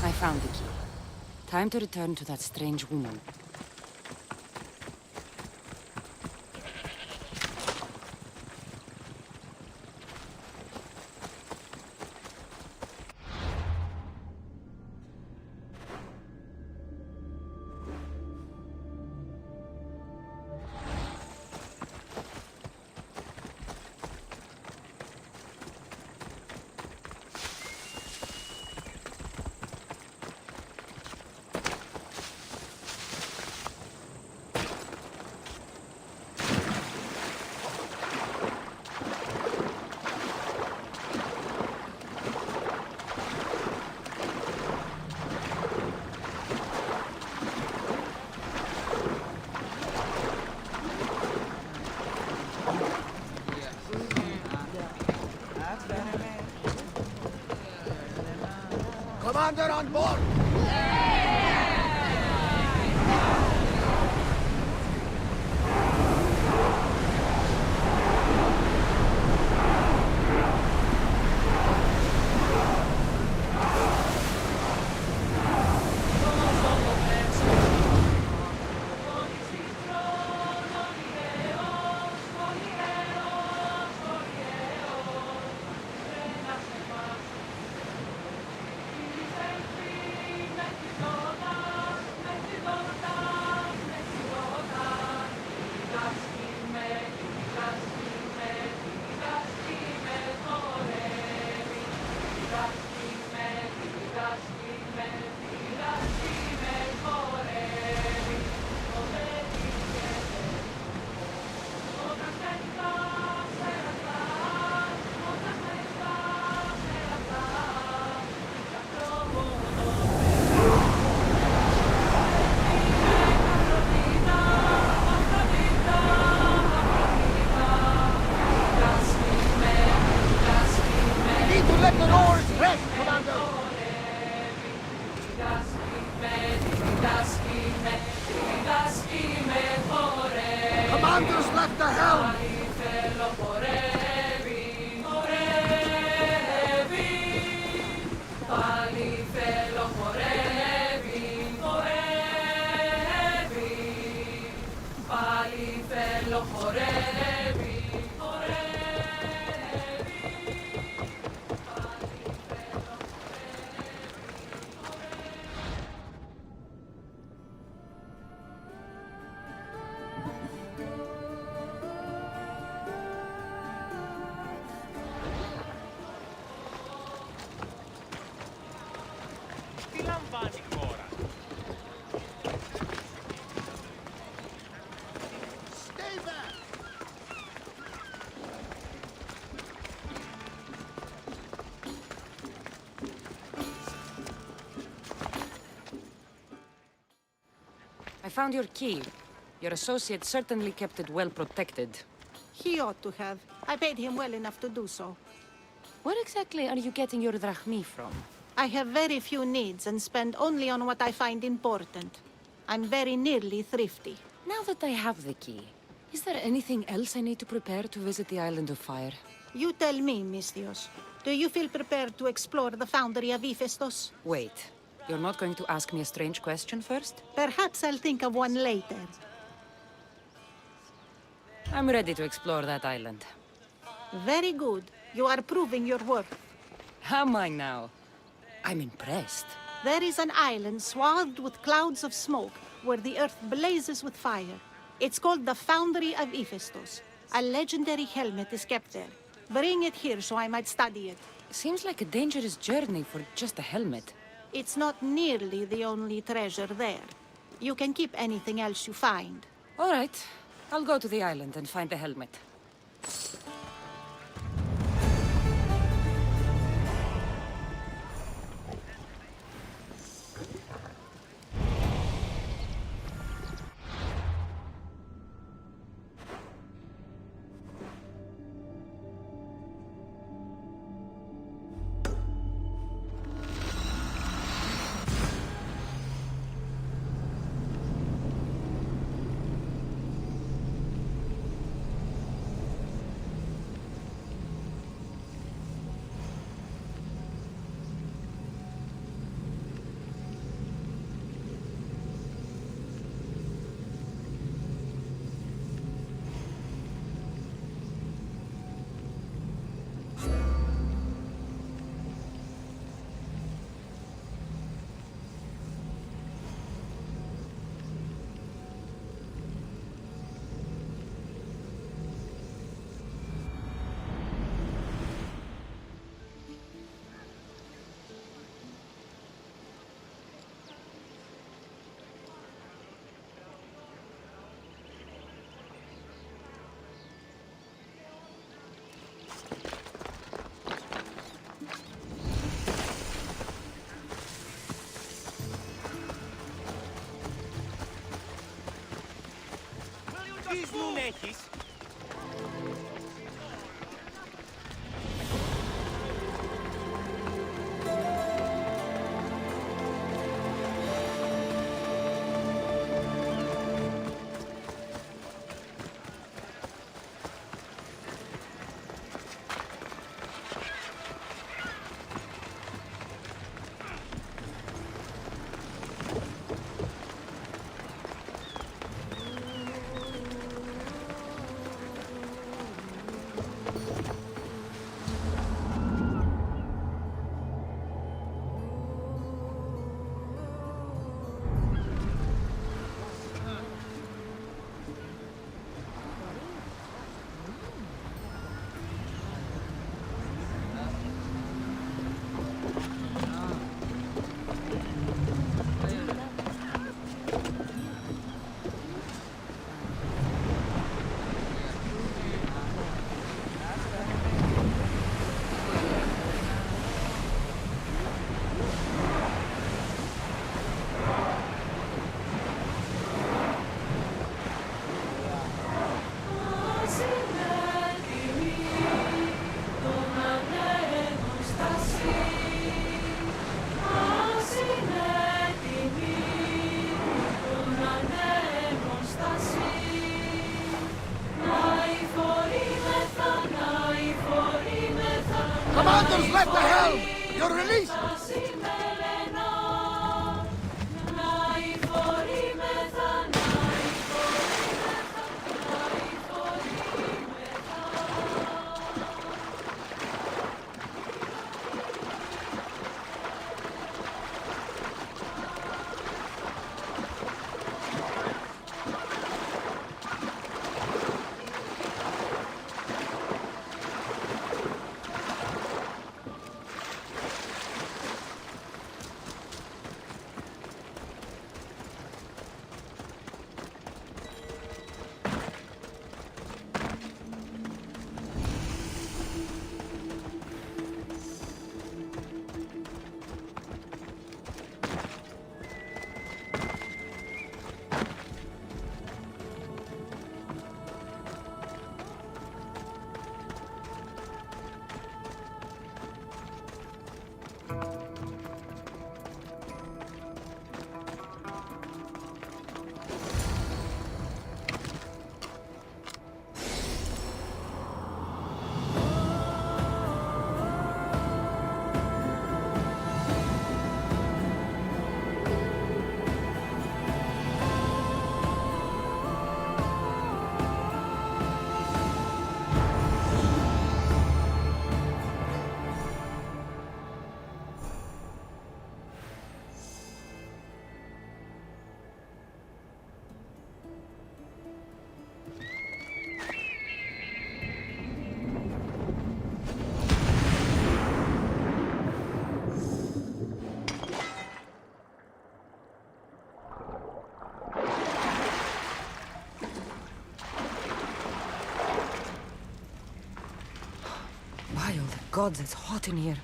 I found the key. Time to return to that strange woman. Commander on board! Let the oars rest, Commander! Commander's left the helm! Τι λαμβάνει η χώρα? Stay back! I found your key. Your associate certainly kept it well protected. He ought to have. I paid him well enough to do so. Where exactly are you getting your drachmi from? I have very few needs and spend only on what I find important. I'm very nearly thrifty. Now that I have the key, is there anything else I need to prepare to visit the Island of Fire? You tell me, Misthios. Do you feel prepared to explore the foundry of Hephaestus? Wait, you're not going to ask me a strange question first? Perhaps I'll think of one later. I'm ready to explore that island. Very good. You are proving your worth. Am I now? I'm impressed. There is an island swathed with clouds of smoke where the earth blazes with fire. It's called the Foundry of Hephaestus. A legendary helmet is kept there. Bring it here so I might study it. Seems like a dangerous journey for just a helmet. It's not nearly the only treasure there. You can keep anything else you find. All right. I'll go to the island and find the helmet. Τι σμουν έχεις? realm! You're released! By all the gods, it's hot in here.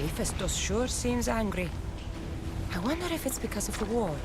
Hephaestus sure seems angry. I wonder if it's because of the war.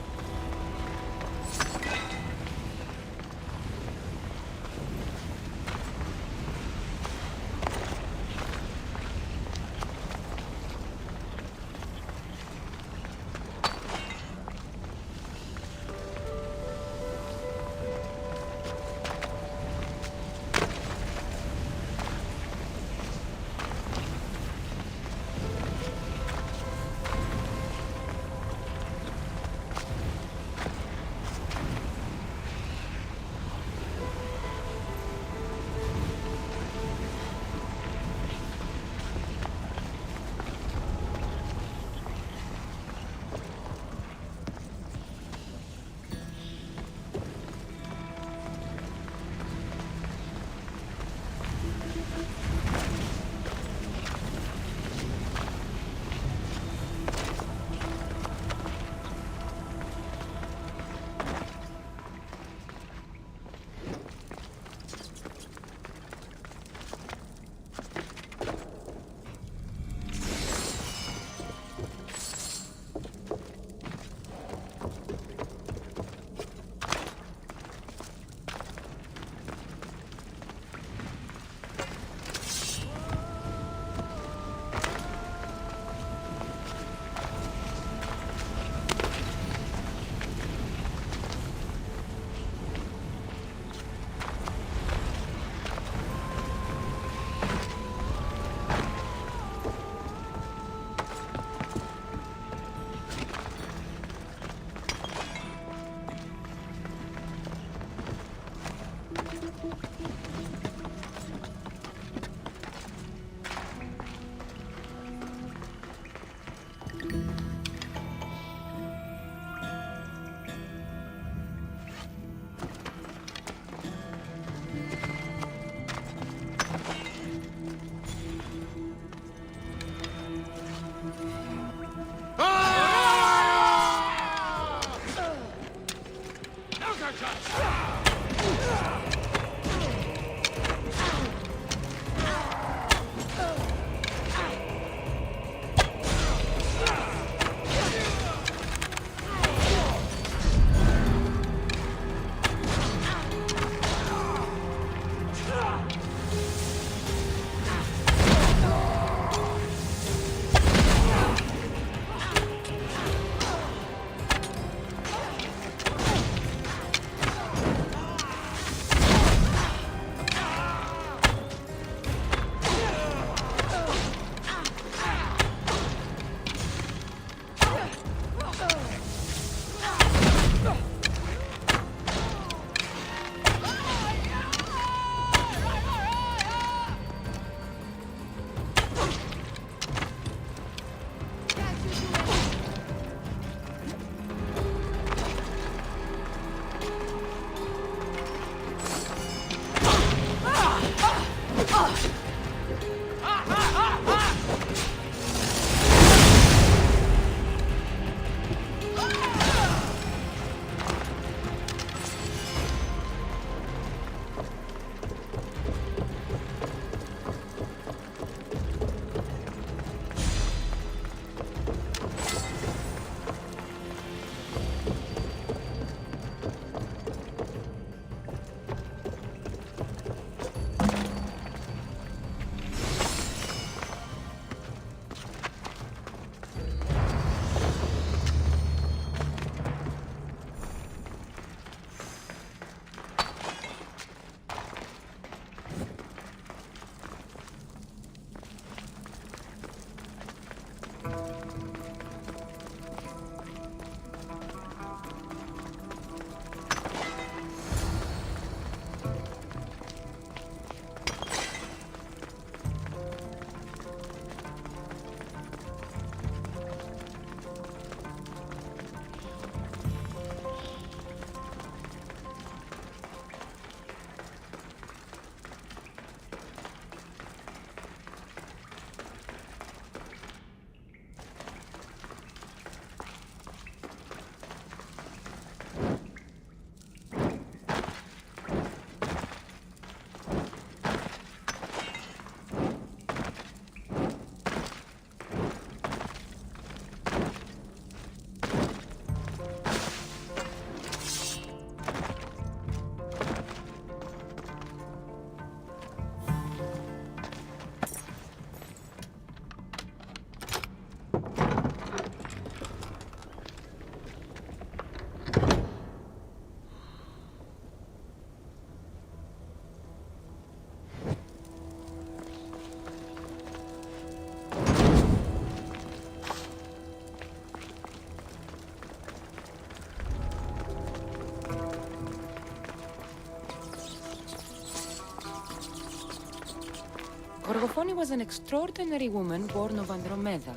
Gorgofoni was an extraordinary woman born of Andromeda,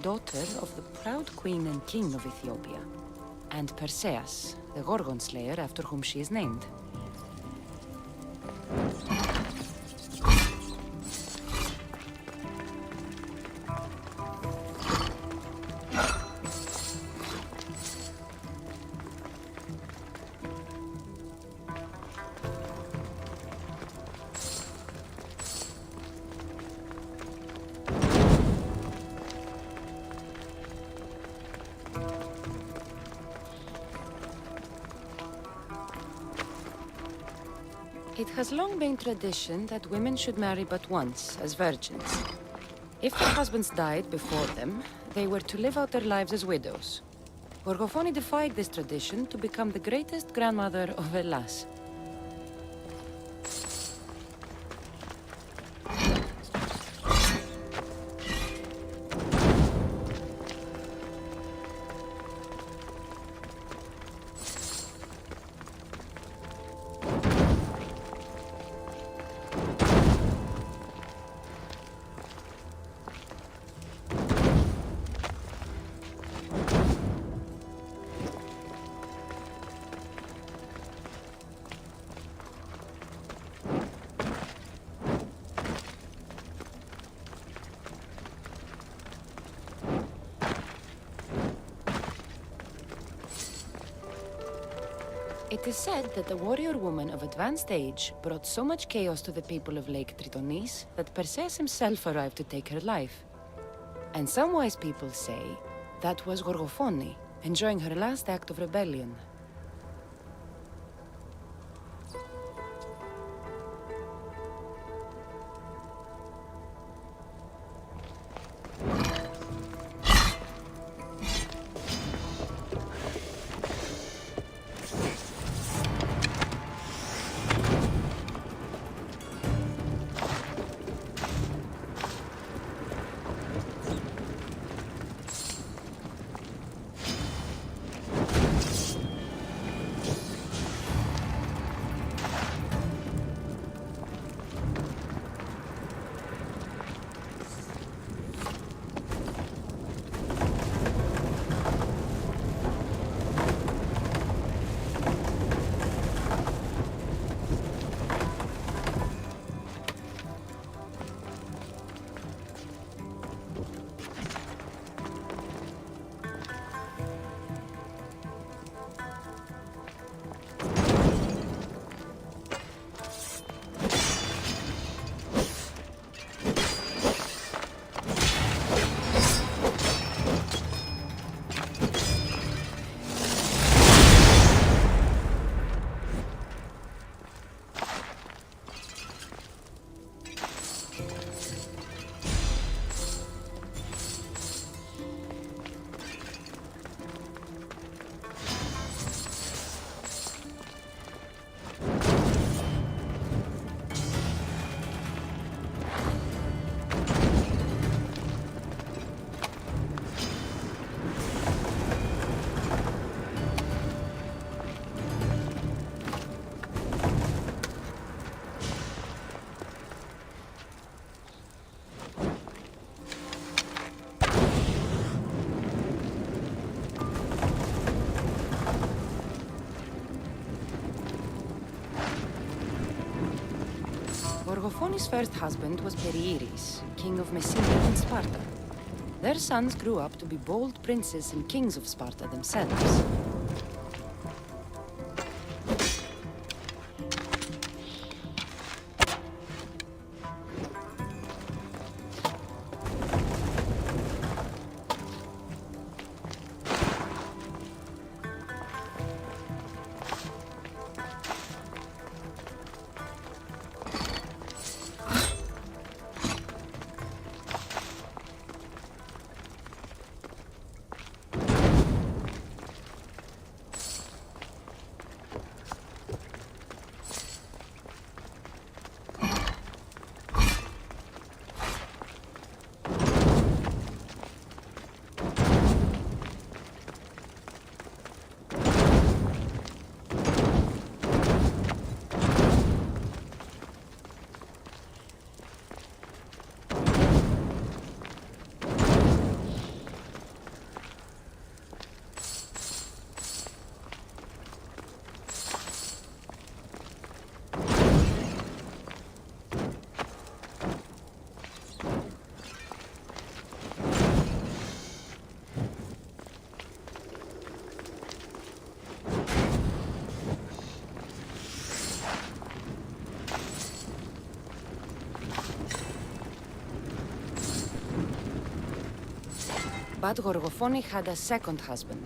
daughter of the proud queen and king of Ethiopia, and Perseus, the Gorgon slayer after whom she is named. It has long been tradition that women should marry but once, as virgins. If their husbands died before them, they were to live out their lives as widows. Gorgofoni defied this tradition to become the greatest grandmother of Hellas. It is said that the warrior woman of advanced age brought so much chaos to the people of Lake Tritonis that Perseus himself arrived to take her life. And some wise people say that was Gorgofoni, enjoying her last act of rebellion. Gorgophone's first husband was Perieres, king of Messenia and Sparta. Their sons grew up to be bold princes and kings of Sparta themselves. But Gorgophone had a second husband,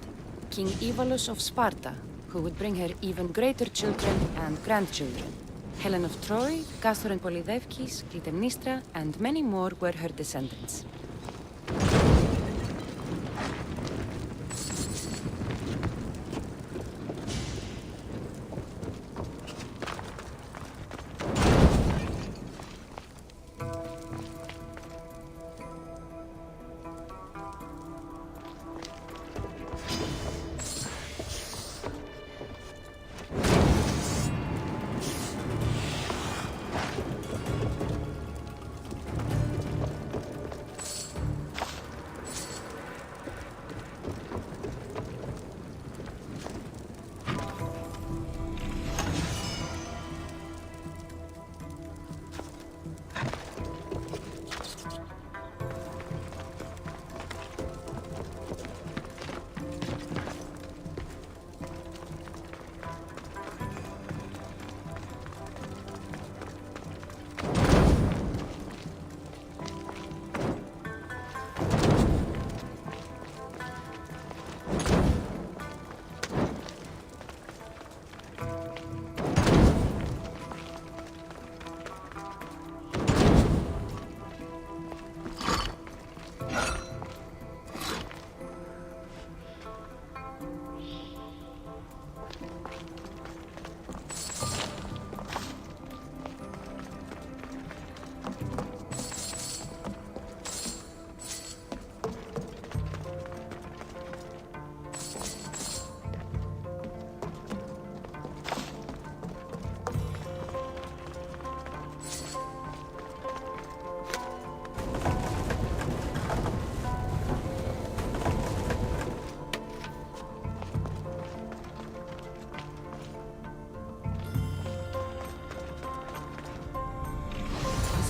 King Ivalos of Sparta, who would bring her even greater children and grandchildren. Helen of Troy, Castor and Polydevkis, Clytemnestra, and many more were her descendants.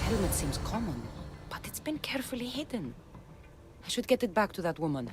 Helmet seems common, but it's been carefully hidden. I should get it back to that woman.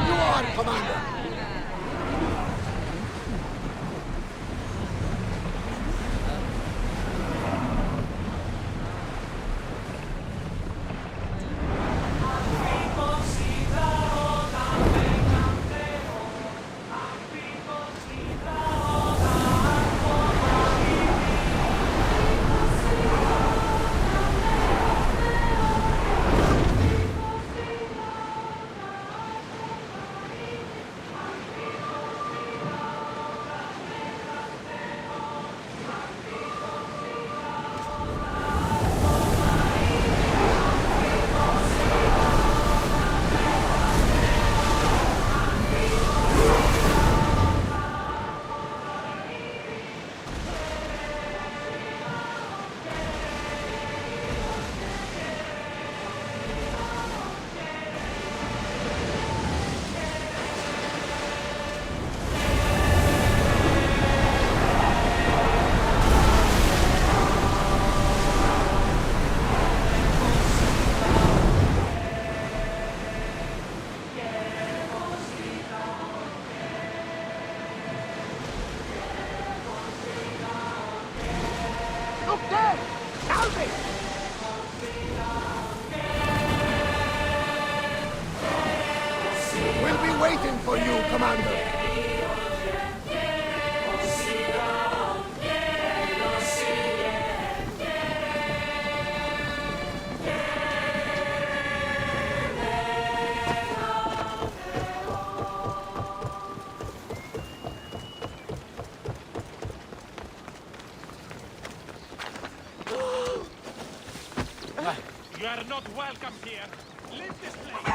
you are, Commander! Look there! Salve! We'll be waiting for you, Commander. You are not welcome here. Leave this place.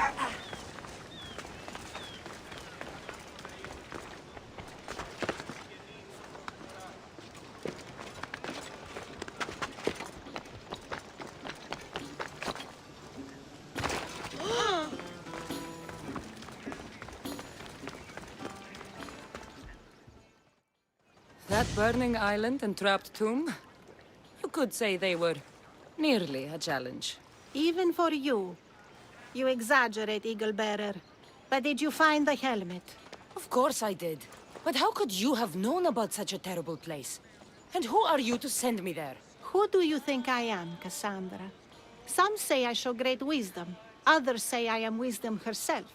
That burning island and trapped tomb? You could say they were nearly a challenge. Even for you. You exaggerate, Eagle Bearer. But did you find the helmet? Of course I did. But how could you have known about such a terrible place? And who are you to send me there? Who do you think I am, Cassandra? Some say I show great wisdom. Others say I am wisdom herself.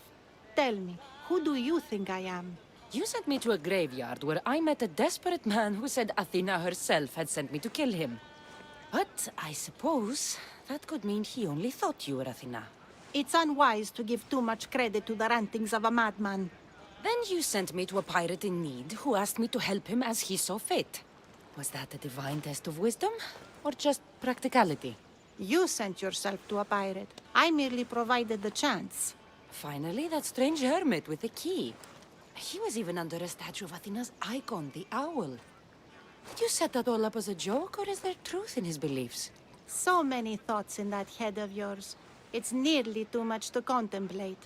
Tell me, who do you think I am? You sent me to a graveyard where I met a desperate man who said Athena herself had sent me to kill him. But I suppose that could mean he only thought you were Athena. It's unwise to give too much credit to the rantings of a madman. Then you sent me to a pirate in need who asked me to help him as he saw fit. Was that a divine test of wisdom? Or just practicality? You sent yourself to a pirate. I merely provided the chance. Finally, that strange hermit with the key. He was even under a statue of Athena's icon, the owl. Did you set that all up as a joke, or is there truth in his beliefs? So many thoughts in that head of yours. It's nearly too much to contemplate.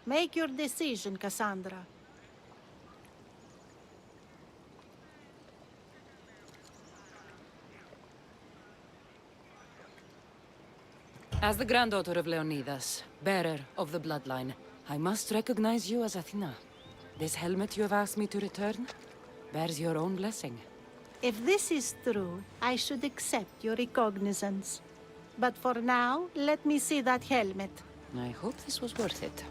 Make your decision, Cassandra. As the granddaughter of Leonidas, bearer of the bloodline, I must recognize you as Athena. This helmet you have asked me to return bears your own blessing. If this is true, I should accept your recognizance. But for now, let me see that helmet. I hope this was worth it.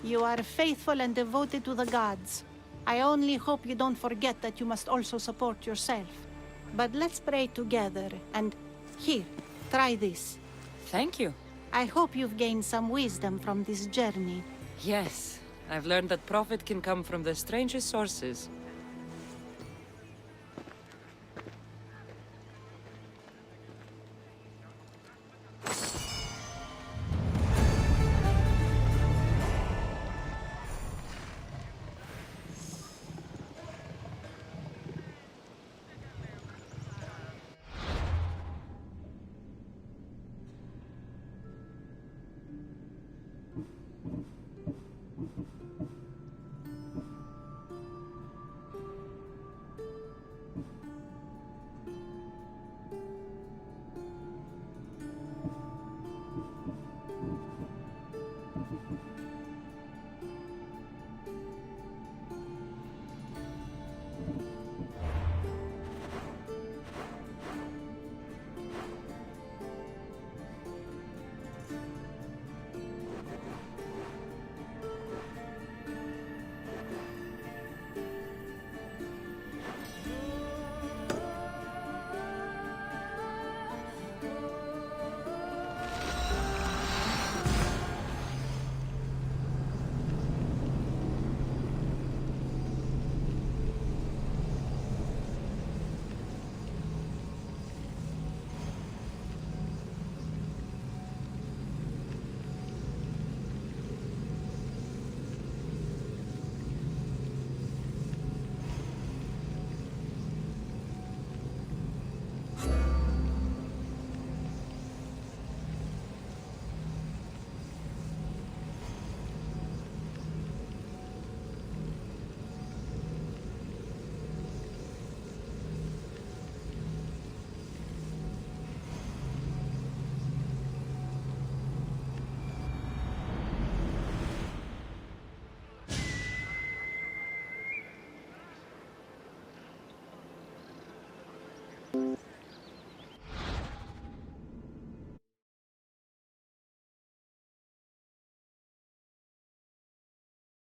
You are faithful and devoted to the gods. I only hope you don't forget that you must also support yourself. But let's pray together, and here, try this. Thank you. I hope you've gained some wisdom from this journey. Yes, I've learned that profit can come from the strangest sources. Athena.